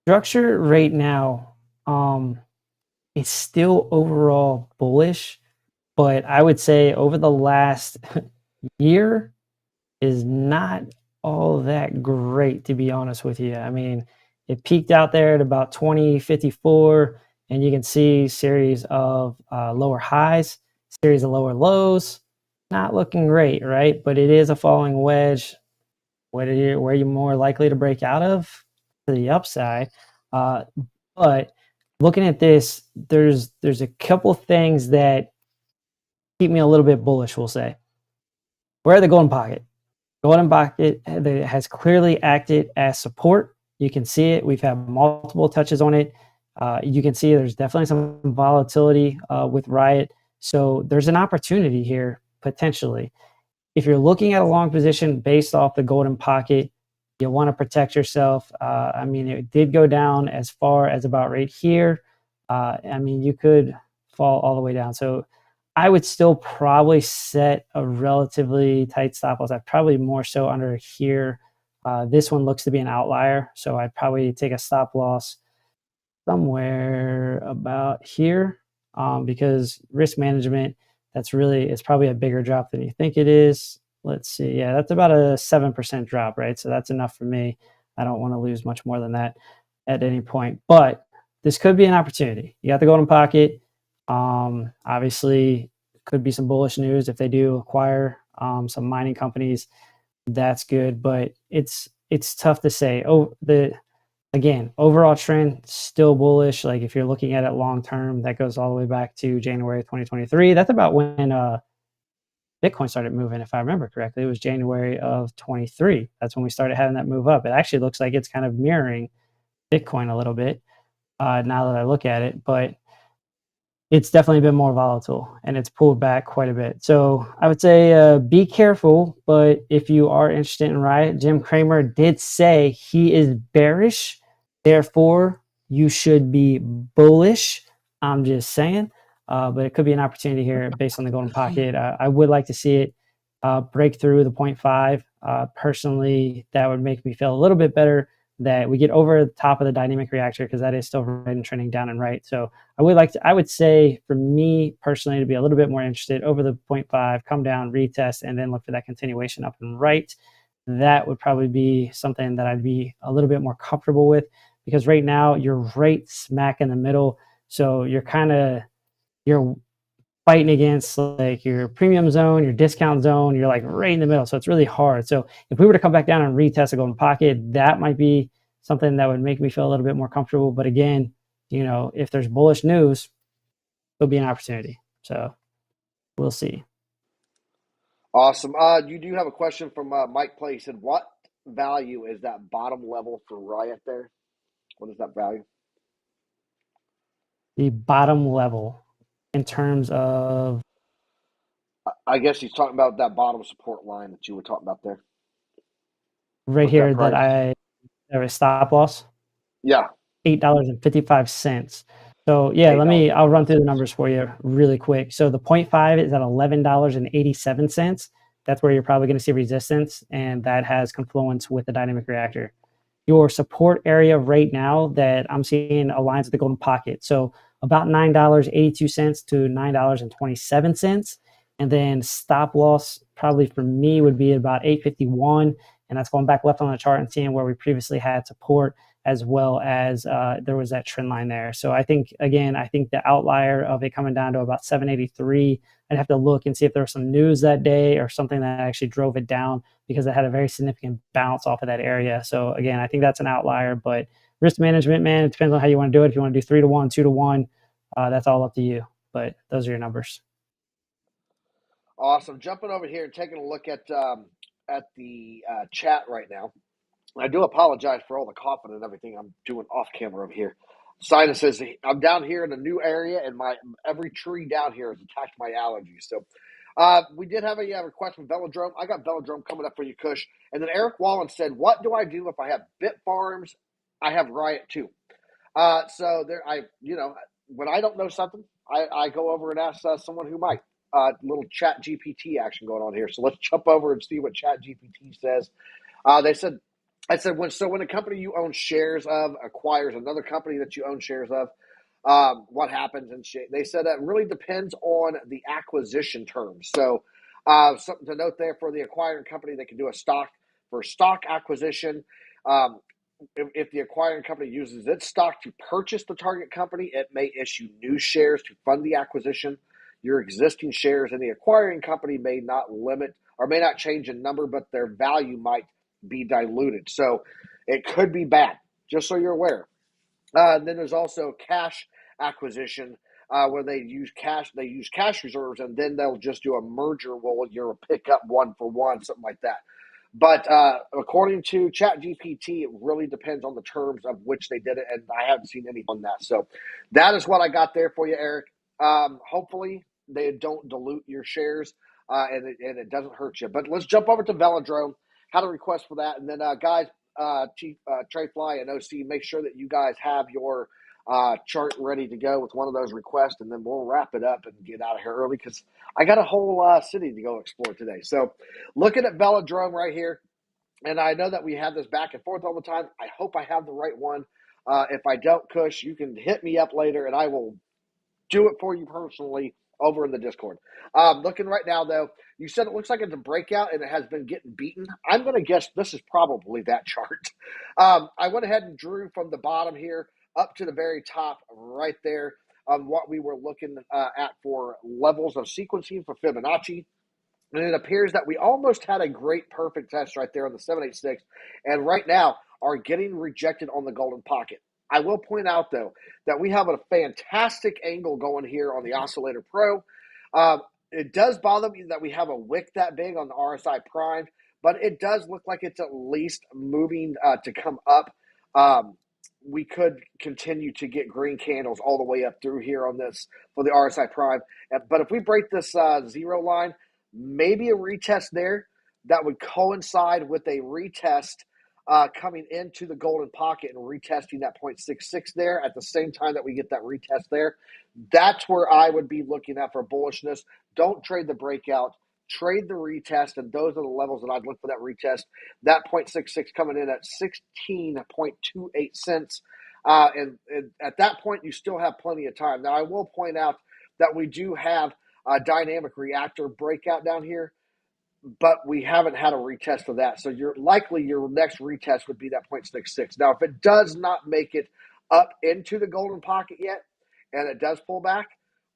Structure right now, it's still overall bullish, but I would say over the last year is not all that great, to be honest with you. I mean, it peaked out there at about 2054, and you can see series of lower highs, series of lower lows. Not looking great, right? But it is a falling wedge. Where you're more likely to break out of to the upside. But looking at this, there's a couple things that keep me a little bit bullish, we'll say. Where the golden pocket? Golden pocket has clearly acted as support. You can see it. We've had multiple touches on it. You can see there's definitely some volatility with Riot. So there's an opportunity here, potentially. If you're looking at a long position based off the golden pocket, you want to protect yourself. I mean, it did go down as far as about right here. I mean, you could fall all the way down. So I would still probably set a relatively tight stop loss. I'd probably more so under here. This one looks to be an outlier. So I'd probably take a stop loss somewhere about here because risk management, it's probably a bigger drop than you think it is. Let's see. Yeah, that's about a 7% drop, right? So that's enough for me. I don't want to lose much more than that at any point. But this could be an opportunity. You got the golden pocket. Obviously, could be some bullish news if they do acquire some mining companies. That's good, but it's tough to say. Again, overall trend still bullish. Like if you're looking at it long term, that goes all the way back to January 2023. That's about when Bitcoin started moving, if I remember correctly. It was January of 23. That's when we started having that move up. It actually looks like it's kind of mirroring Bitcoin a little bit now that I look at it, but it's definitely been more volatile and it's pulled back quite a bit. So I would say be careful, but if you are interested in Riot, Jim Cramer did say he is bearish. Therefore, you should be bullish. I'm just saying. But it could be an opportunity here based on the golden pocket. I would like to see it break through the 0.5. Personally, that would make me feel a little bit better that we get over the top of the dynamic reactor because that is still red and trending down and right. So I would say for me personally to be a little bit more interested over the 0.5, come down, retest, and then look for that continuation up and right. That would probably be something that I'd be a little bit more comfortable with because right now you're right smack in the middle. So you're fighting against like your premium zone, your discount zone, you're like right in the middle. So it's really hard. So if we were to come back down and retest a golden pocket, that might be something that would make me feel a little bit more comfortable. But again, if there's bullish news, it'll be an opportunity. So we'll see. Awesome. You do have a question from Mike Play. He said, what value is that bottom level for Riot there? What is that value? The bottom level in terms of, I guess he's talking about that bottom support line that you were talking about there. right What's here that that I have a stop loss. Yeah. $8.55. So yeah, I'll run through the numbers for you really quick. So the 0.5 is at $11.87. that's where you're probably going to see resistance, and that has confluence with the dynamic reactor. Your support area right now that I'm seeing aligns with the golden pocket. So about $9.82 to $9.27. And then stop loss probably for me would be about 851. And that's going back left on the chart and seeing where we previously had support, as well as there was that trend line there. So I think the outlier of it coming down to about 783, I'd have to look and see if there was some news that day or something that actually drove it down, because it had a very significant bounce off of that area. So again, I think that's an outlier, but risk management, man, it depends on how you want to do it. If you want to do 3 to 1, 2 to 1, that's all up to you. But those are your numbers. Awesome. Jumping over here and taking a look at the chat right now. I do apologize for all the coughing and everything I'm doing off camera over here. Sinus says, I'm down here in a new area, and every tree down here has attacked my allergies. So we did have a request from Velodrome. I got Velodrome coming up for you, Kush. And then Eric Wallen said, what do I do if I have Bit Farms? I have Riot too. So there, when I don't know something, I go over and ask someone who might. Little Chat GPT action going on here. So let's jump over and see what Chat GPT says. I said, when a company you own shares of acquires another company that you own shares of, what happens? And they said that really depends on the acquisition terms. So something to note there for the acquiring company, they can do a stock acquisition. If the acquiring company uses its stock to purchase the target company, it may issue new shares to fund the acquisition. Your existing shares in the acquiring company may not limit or may not change in number, but their value might be diluted. So it could be bad, just so you're aware. And then there's also cash acquisition, where they use cash reserves, and then they'll just do a merger where you'll pick up one for one, something like that. But according to ChatGPT, it really depends on the terms of which they did it, and I haven't seen any on that. So that is what I got there for you, Eric. Hopefully they don't dilute your shares, and it doesn't hurt you. But let's jump over to Velodrome. Had a request for that, and then guys, Chief Trey Fly and OC, make sure that you guys have your chart ready to go with one of those requests, and then we'll wrap it up and get out of here early because I got a whole city to go explore today. So looking at Velodrome right here, and I know that we have this back and forth all the time. I hope I have the right one. If I don't, Kush, you can hit me up later, and I will do it for you personally over in the Discord. Looking right now, though, you said it looks like it's a breakout and it has been getting beaten. I'm going to guess this is probably that chart. I went ahead and drew from the bottom here up to the very top right there on what we were looking at for levels of sequencing for Fibonacci. And it appears that we almost had a great perfect test right there on the 786, and right now are getting rejected on the golden pocket. I will point out, though, that we have a fantastic angle going here on the Oscillator Pro. It does bother me that we have a wick that big on the RSI Prime, but it does look like it's at least moving to come up. We could continue to get green candles all the way up through here on this for the RSI Prime. But if we break this zero line, maybe a retest there that would coincide with a retest coming into the golden pocket and retesting that 0.66 there at the same time that we get that retest there. That's where I would be looking at for bullishness. Don't trade the breakout. Trade the retest, and those are the levels that I'd look for that retest. That 0.66 coming in at 16.28 cents. And at that point, you still have plenty of time. Now, I will point out that we do have a dynamic reactor breakout down here, but we haven't had a retest of that. So your next retest would be that 0.66. Now, if it does not make it up into the golden pocket yet, and it does pull back,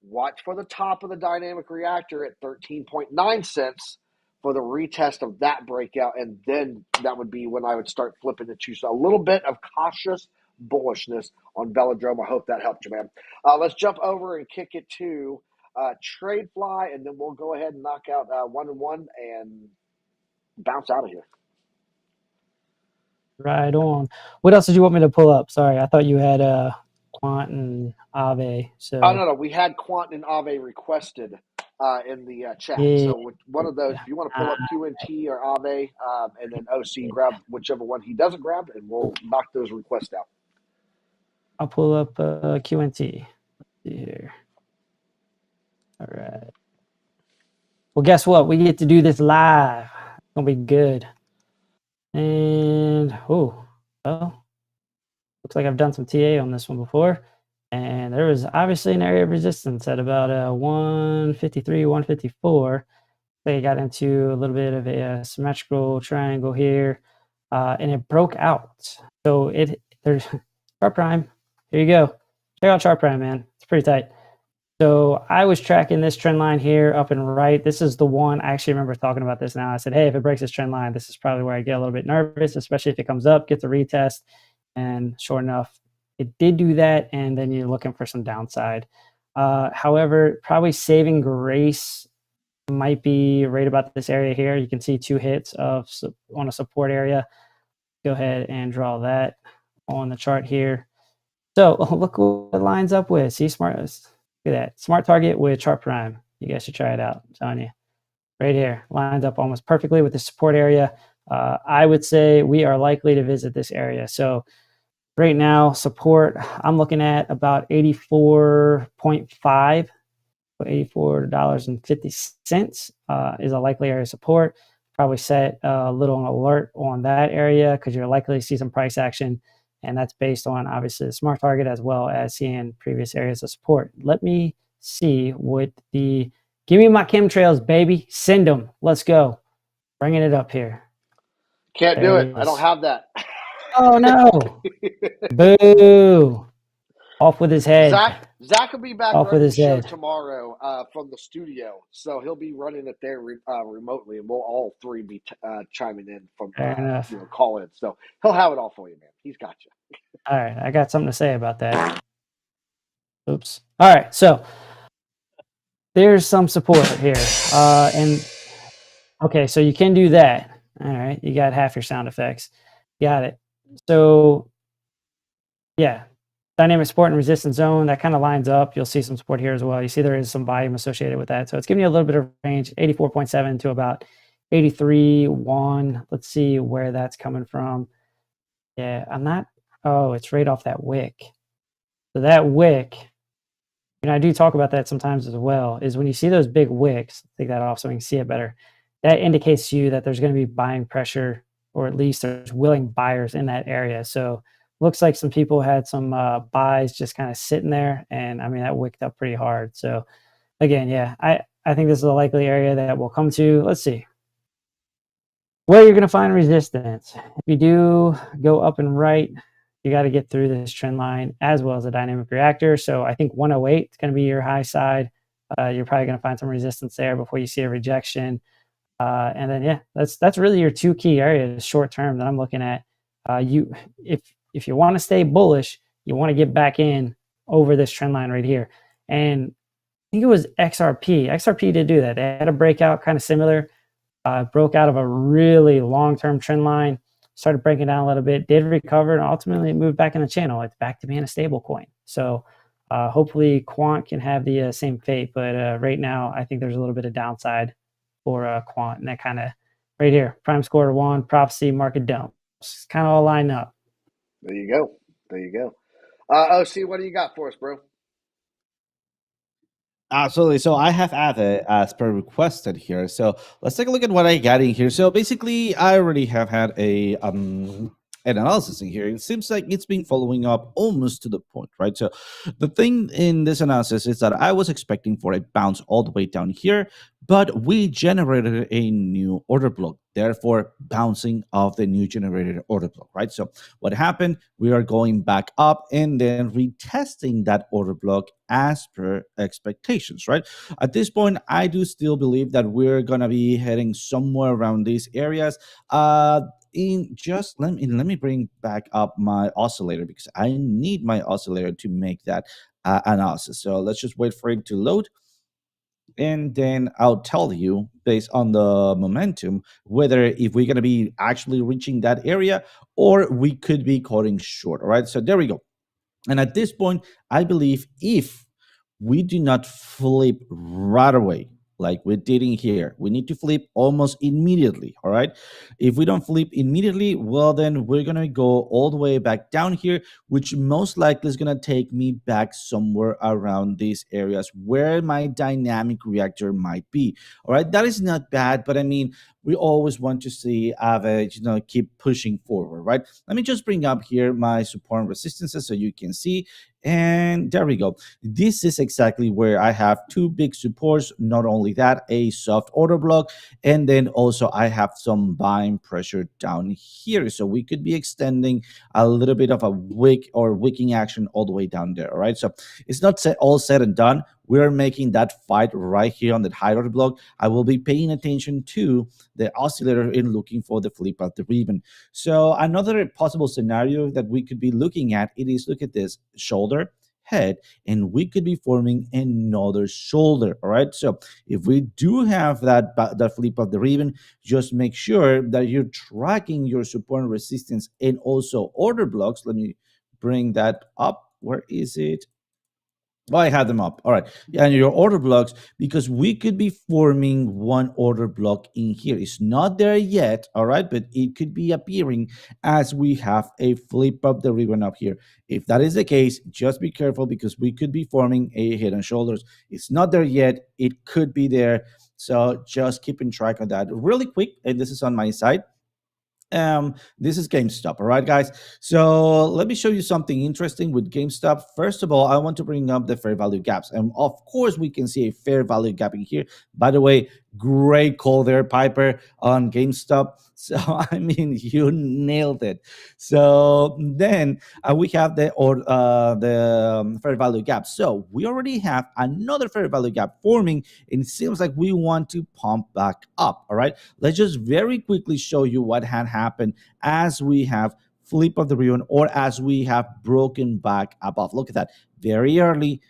watch for the top of the dynamic reactor at 13.9 cents for the retest of that breakout, and then that would be when I would start flipping the two. So a little bit of cautious bullishness on Velodrome. I hope that helped you, man. Let's jump over and kick it to Trade Fly, and then we'll go ahead and knock out 1-1 and bounce out of here. Right on. What else did you want me to pull up? Sorry, I thought you had Quant and Ave. So no. We had Quant and Ave requested in the chat. Yeah. So one of those, if you want to pull up QNT or Ave, and then OC, grab whichever one he doesn't grab, and we'll knock those requests out. I'll pull up QNT. Let's see here. All right. Well, guess what? We get to do this live. It's gonna be good. And well, looks like I've done some TA on this one before. And there was obviously an area of resistance at about 153, 154. They got into a little bit of a symmetrical triangle here, and it broke out. So there's chart prime. Here you go. Check out chart prime, man. It's pretty tight. So I was tracking this trend line here up and right. This is the one I actually remember talking about this now. I said, hey, if it breaks this trend line, this is probably where I get a little bit nervous, especially if it comes up, gets a retest. And sure enough, it did do that. And then you're looking for some downside. However, probably saving grace might be right about this area here. You can see 2 hits on a support area. Go ahead and draw that on the chart here. So look what it lines up with. See, look at that. Smart target with chart prime. You guys should try it out. I'm telling you. Right here. Lines up almost perfectly with the support area. I would say we are likely to visit this area. So right now, support, I'm looking at about 84.5. $84.50 is a likely area of support. Probably set a little alert on that area because you're likely to see some price action. And that's based on obviously the smart target as well as seeing previous areas of support. Let me see what give me my chemtrails, baby. Send them. Let's go. Bringing it up here. Can't do it. I don't have that. Oh, no. Boo. Off with his head. Zach will be back Off with running the his show head. tomorrow from the studio, so he'll be running it there remotely, and we'll all 3 be chiming in from call in. So he'll have it all for you, man. He's got you. All right, I got something to say about that. Oops. All right, so there's some support here, and okay, so you can do that. All right, you got half your sound effects. Got it. So yeah. Dynamic support and resistance zone, that kind of lines up. You'll see some support here as well. You see there is some volume associated with that. So it's giving you a little bit of range, 84.7 to about 83.1. Let's see where that's coming from. Yeah, it's right off that wick. So that wick, I do talk about that sometimes as well, is when you see those big wicks, take that off so we can see it better. That indicates to you that there's going to be buying pressure, or at least there's willing buyers in that area. So looks like some people had some buys just kind of sitting there, and I mean that wicked up pretty hard. So again, yeah, I think this is a likely area that we'll come to. Let's see where you're going to find resistance. If you do go up and right, you got to get through this trend line as well as a dynamic reactor. So I think 108 is going to be your high side. You're probably going to find some resistance there before you see a rejection. And then yeah, that's really your 2 key areas short term that I'm looking at. If you want to stay bullish, you want to get back in over this trend line right here. And I think it was XRP. XRP did do that. They had a breakout kind of similar, broke out of a really long-term trend line, started breaking down a little bit, did recover, and ultimately moved back in the channel. It's back to being a stable coin. So hopefully Quant can have the same fate. But right now, I think there's a little bit of downside for Quant. And that kind of right here, prime score 1, prophecy, market dump. It's kind of all lined up. There you go. OC, what do you got for us, bro? Absolutely. So I have added as per requested here. So let's take a look at what I got in here. So basically, I already have had an analysis in here. It seems like it's been following up almost to the point, right? So the thing in this analysis is that I was expecting for a bounce all the way down here, but we generated a new order block, therefore bouncing off the new generated order block, right? So what happened? We are going back up and then retesting that order block as per expectations, right? At this point, I do still believe that we're going to be heading somewhere around these areas. Let me bring back up my oscillator because I need my oscillator to make that analysis. So let's just wait for it to load. And then I'll tell you based on the momentum whether if we're going to be actually reaching that area or we could be cutting short. All right, so there we go. And at this point, I believe if we do not flip right away, like we did in here. We need to flip almost immediately, all right? If we don't flip immediately, well, then we're going to go all the way back down here, which most likely is going to take me back somewhere around these areas where my dynamic reactor might be, all right? That is not bad, but I mean, we always want to see average, keep pushing forward, right? Let me just bring up here my support and resistances so you can see. And there we go. This is exactly where I have two big supports. Not only that, a soft order block, and then also I have some buying pressure down here. So we could be extending a little bit of a wick or wicking action all the way down there. All right. So it's not all said and done. We're making that fight right here on the high order block. I will be paying attention to the oscillator in looking for the flip of the ribbon. So another possible scenario that we could be looking at, it is, look at this, shoulder, head, and we could be forming another shoulder. All right. So if we do have that flip of the ribbon, just make sure that you're tracking your support and resistance and also order blocks. Let me bring that up. Where is it? Well, I have them up. All right. Yeah, and your order blocks, because we could be forming one order block in here. It's not there yet, all right, but it could be appearing as we have a flip of the ribbon up here. If that is the case, just be careful because we could be forming a head and shoulders. It's not there yet. It could be there. So just keeping track of that really quick. And this is on my side. This is GameStop. All right, guys. So let me show you something interesting with GameStop. First of all, I want to bring up the fair value gaps, and of course we can see a fair value gap in here. By the way, great call there, Piper, on GameStop. So I mean, you nailed it. So then we have the fair value gap. So we already have another fair value gap forming, and it seems like we want to pump back up. All right, let's just very quickly show you what had happened as we have flip of the ribbon or as we have broken back above. Look at that, very early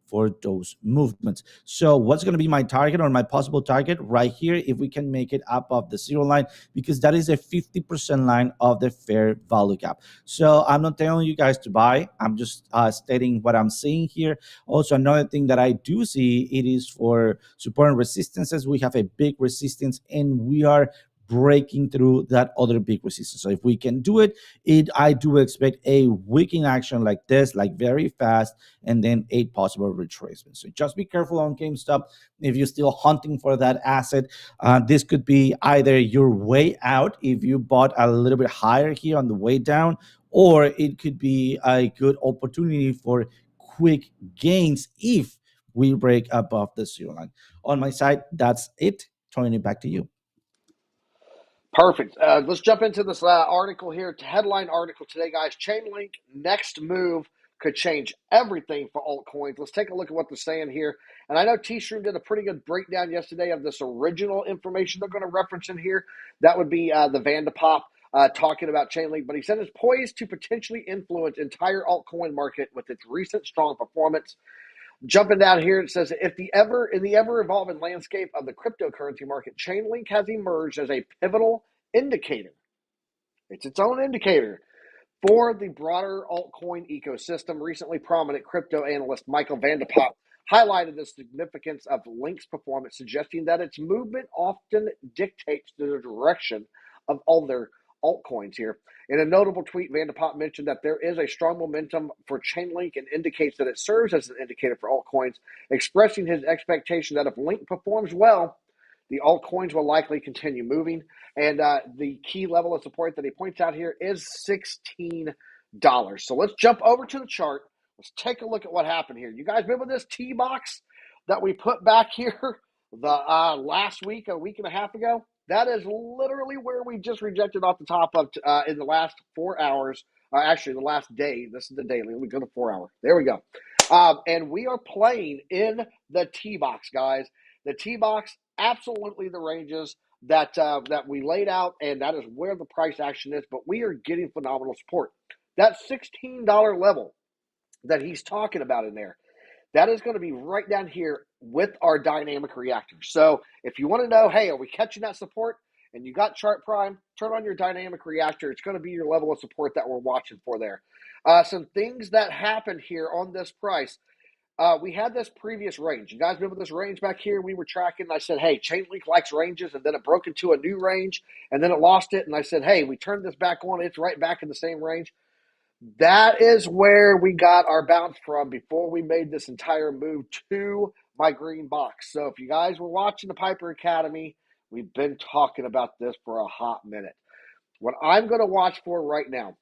for those movements. So what's going to be my target or my possible target right here, if we can make it above the zero line, because that is a 50% line of the fair value gap. So I'm not telling you guys to buy, I'm just stating what I'm seeing here. Also, another thing that I do see, it is for support and resistances. We have a big resistance and we are breaking through that other big resistance. So if we can do it, I do expect a wicking action like this, like very fast, and then a possible retracement. So just be careful on GameStop. If you're still hunting for that asset, this could be either your way out if you bought a little bit higher here on the way down, or it could be a good opportunity for quick gains if we break above the zero line. On my side, that's it. Turning it back to you. Perfect. Let's jump into this article here. Headline article today, guys. Chainlink next move could change everything for altcoins. Let's take a look at what they're saying here. And I know T-Stream did a pretty good breakdown yesterday of this original information they're going to reference in here. That would be the Vandepop talking about Chainlink. But he said it's poised to potentially influence entire altcoin market with its recent strong performance. Jumping down here, it says, in the ever-evolving landscape of the cryptocurrency market, Chainlink has emerged as a pivotal indicator. It's its own indicator for the broader altcoin ecosystem. Recently, prominent crypto analyst Michael Vandepop highlighted the significance of Link's performance, suggesting that its movement often dictates the direction of all their altcoins here. In a notable tweet, Vandepop mentioned that there is a strong momentum for Chainlink and indicates that it serves as an indicator for altcoins, expressing his expectation that if Link performs well, the altcoins will likely continue moving. And the key level of support that he points out here is $16. So let's jump over to the chart. Let's take a look at what happened here. You guys remember this T-box that we put back here the last week, a week and a half ago? That is literally where we just rejected off the top of in the last 4 hours. Actually, the last day. This is the daily. We go to 4 hour. There we go. And we are playing in the T-box, guys. The T-box, absolutely the ranges that we laid out, and that is where the price action is. But we are getting phenomenal support. That $16 level that he's talking about in there, that is going to be right down here with our dynamic reactor. So if you want to know, hey, are we catching that support? And you got Chart Prime, turn on your dynamic reactor. It's going to be your level of support that we're watching for there. Some things that happened here on this price. we had this previous range. You guys remember this range back here we were tracking? I said, hey, Chainlink likes ranges, and then it broke into a new range, and then it lost it. And I said, hey, we turned this back on. It's right back in the same range. That is where we got our bounce from before we made this entire move to my green box. So if you guys were watching the Piper Academy, we've been talking about this for a hot minute. What I'm going to watch for right now,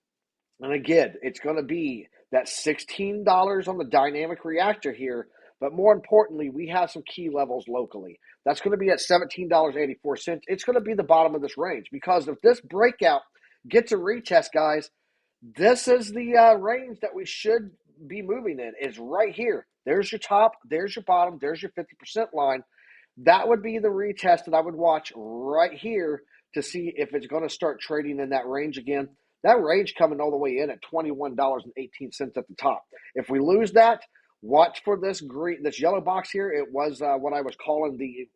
and again, it's going to be that $16 on the dynamic reactor here, but more importantly, we have some key levels locally. That's going to be at $17.84. It's going to be the bottom of this range, because if this breakout gets a retest, guys, this is the range that we should be moving in. Is right here. There's your top, there's your bottom, there's your 50% line. That would be the retest that I would watch right here to see if it's going to start trading in that range again. That range coming all the way in at $21.18 at the top. If we lose that, watch for this yellow box here. It was what I was calling the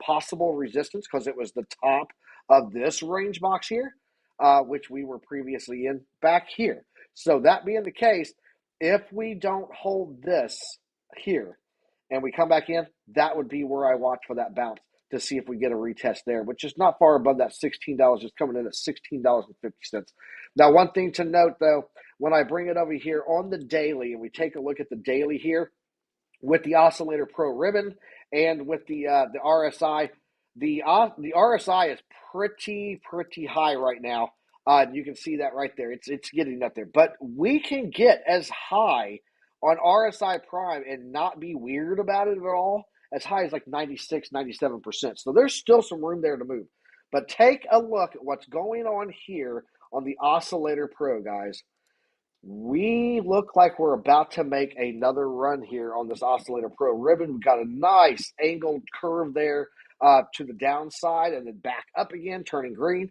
possible resistance, because it was the top of this range box here, which we were previously in back here. So that being the case, if we don't hold this here and we come back in, that would be where I watch for that bounce to see if we get a retest there, which is not far above that $16. It's coming in at $16.50. Now, one thing to note, though, when I bring it over here on the daily and we take a look at the daily here with the Oscillator Pro ribbon and with the RSI, the RSI is pretty high right now. You can see that right there. It's getting up there. But we can get as high on RSI Prime and not be weird about it at all, as high as like 96, 97%. So there's still some room there to move. But take a look at what's going on here on the Oscillator Pro, guys. We look like we're about to make another run here on this Oscillator Pro ribbon. We've got a nice angled curve there to the downside and then back up again, turning green.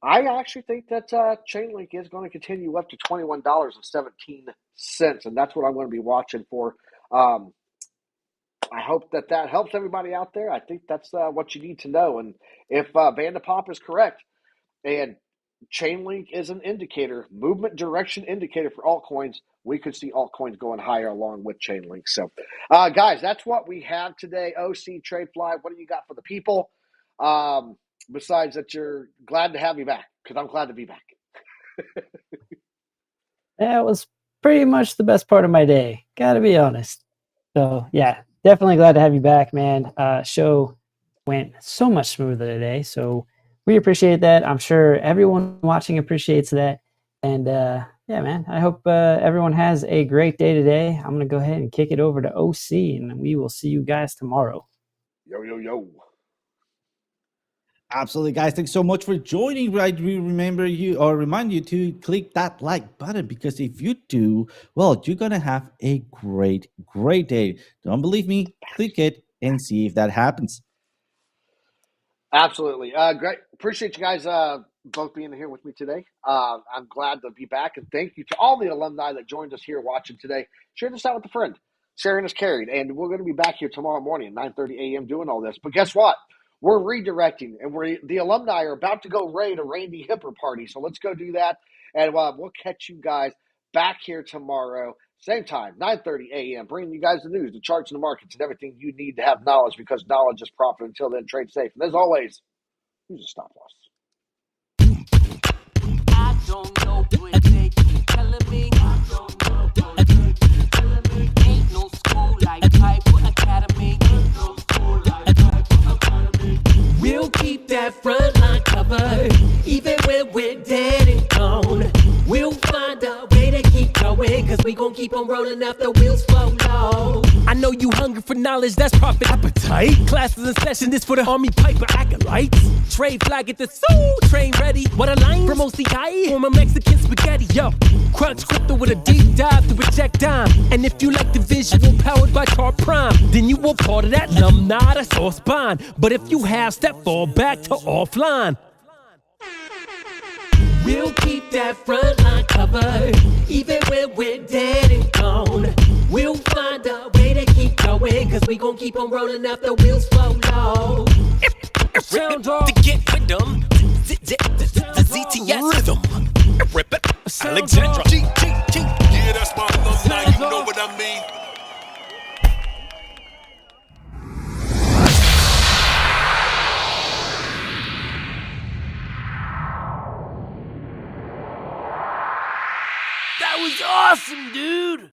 I actually think that Chainlink is going to continue up to $21.17, and that's what I'm going to be watching for. I hope that helps everybody out there. I think that's what you need to know. And if Vandepop is correct and Chainlink is an indicator, movement direction indicator for altcoins, we could see altcoins going higher along with Chainlink. So, guys, that's what we have today. OC TradeFly, what do you got for the people? Besides that, you're glad to have me back, because I'm glad to be back. That was pretty much the best part of my day, gotta be honest. So yeah, definitely glad to have you back, man. Show went so much smoother today, so we appreciate that. I'm sure everyone watching appreciates that. And yeah, man, I hope everyone has a great day today. I'm gonna go ahead and kick it over to OC, and we will see you guys tomorrow. Yo. Absolutely, guys. Thanks so much for joining. Right, we remind you to click that like button, because if you do, well, you're gonna have a great day. Don't believe me? Click it and see if that happens. Absolutely. Great. Appreciate you guys both being here with me today. I'm glad to be back, and thank you to all the alumni that joined us here watching today. Share this out with a friend. Sharing is carried, and we're going to be back here tomorrow morning at 9:30 a.m. doing all this. But guess what? We're redirecting, and the alumni are about to go raid a Randy Hipper party. So let's go do that, and we'll catch you guys back here tomorrow, same time, 9:30 a.m., bringing you guys the news, the charts, and the markets, and everything you need to have knowledge, because knowledge is profit. Until then, trade safe. And as always, use a stop loss. I don't know what they keep telling me. I don't know what they keep telling me. Ain't no school like Piper Academy. Ain't no school like Piper Academy. We'll keep that front line covered, even when we're dead and gone. We'll find a way to keep going, cause we gon' keep on rolling after wheels fall low. I know you hungry for knowledge, that's profit appetite. Classes in session, this for the Army Piper acolytes. Trade flag at the soul, train ready. What a line from OCI, from a Mexican spaghetti, yo. Crunch crypto with a deep dive to reject dime. And if you like the visual powered by Tar Prime, then you were part of that alumni, that's all spine. But if you have, step fall back to offline. We'll keep that front line covered, even when we're dead and gone. We'll find a way to keep going, cause we gon' keep on rolling after wheels fall low. Sound off. To get with them, the ZTS rhythm. Rip it, Alexandra. Yeah, that's my alumni, you know what I mean. That was awesome, dude!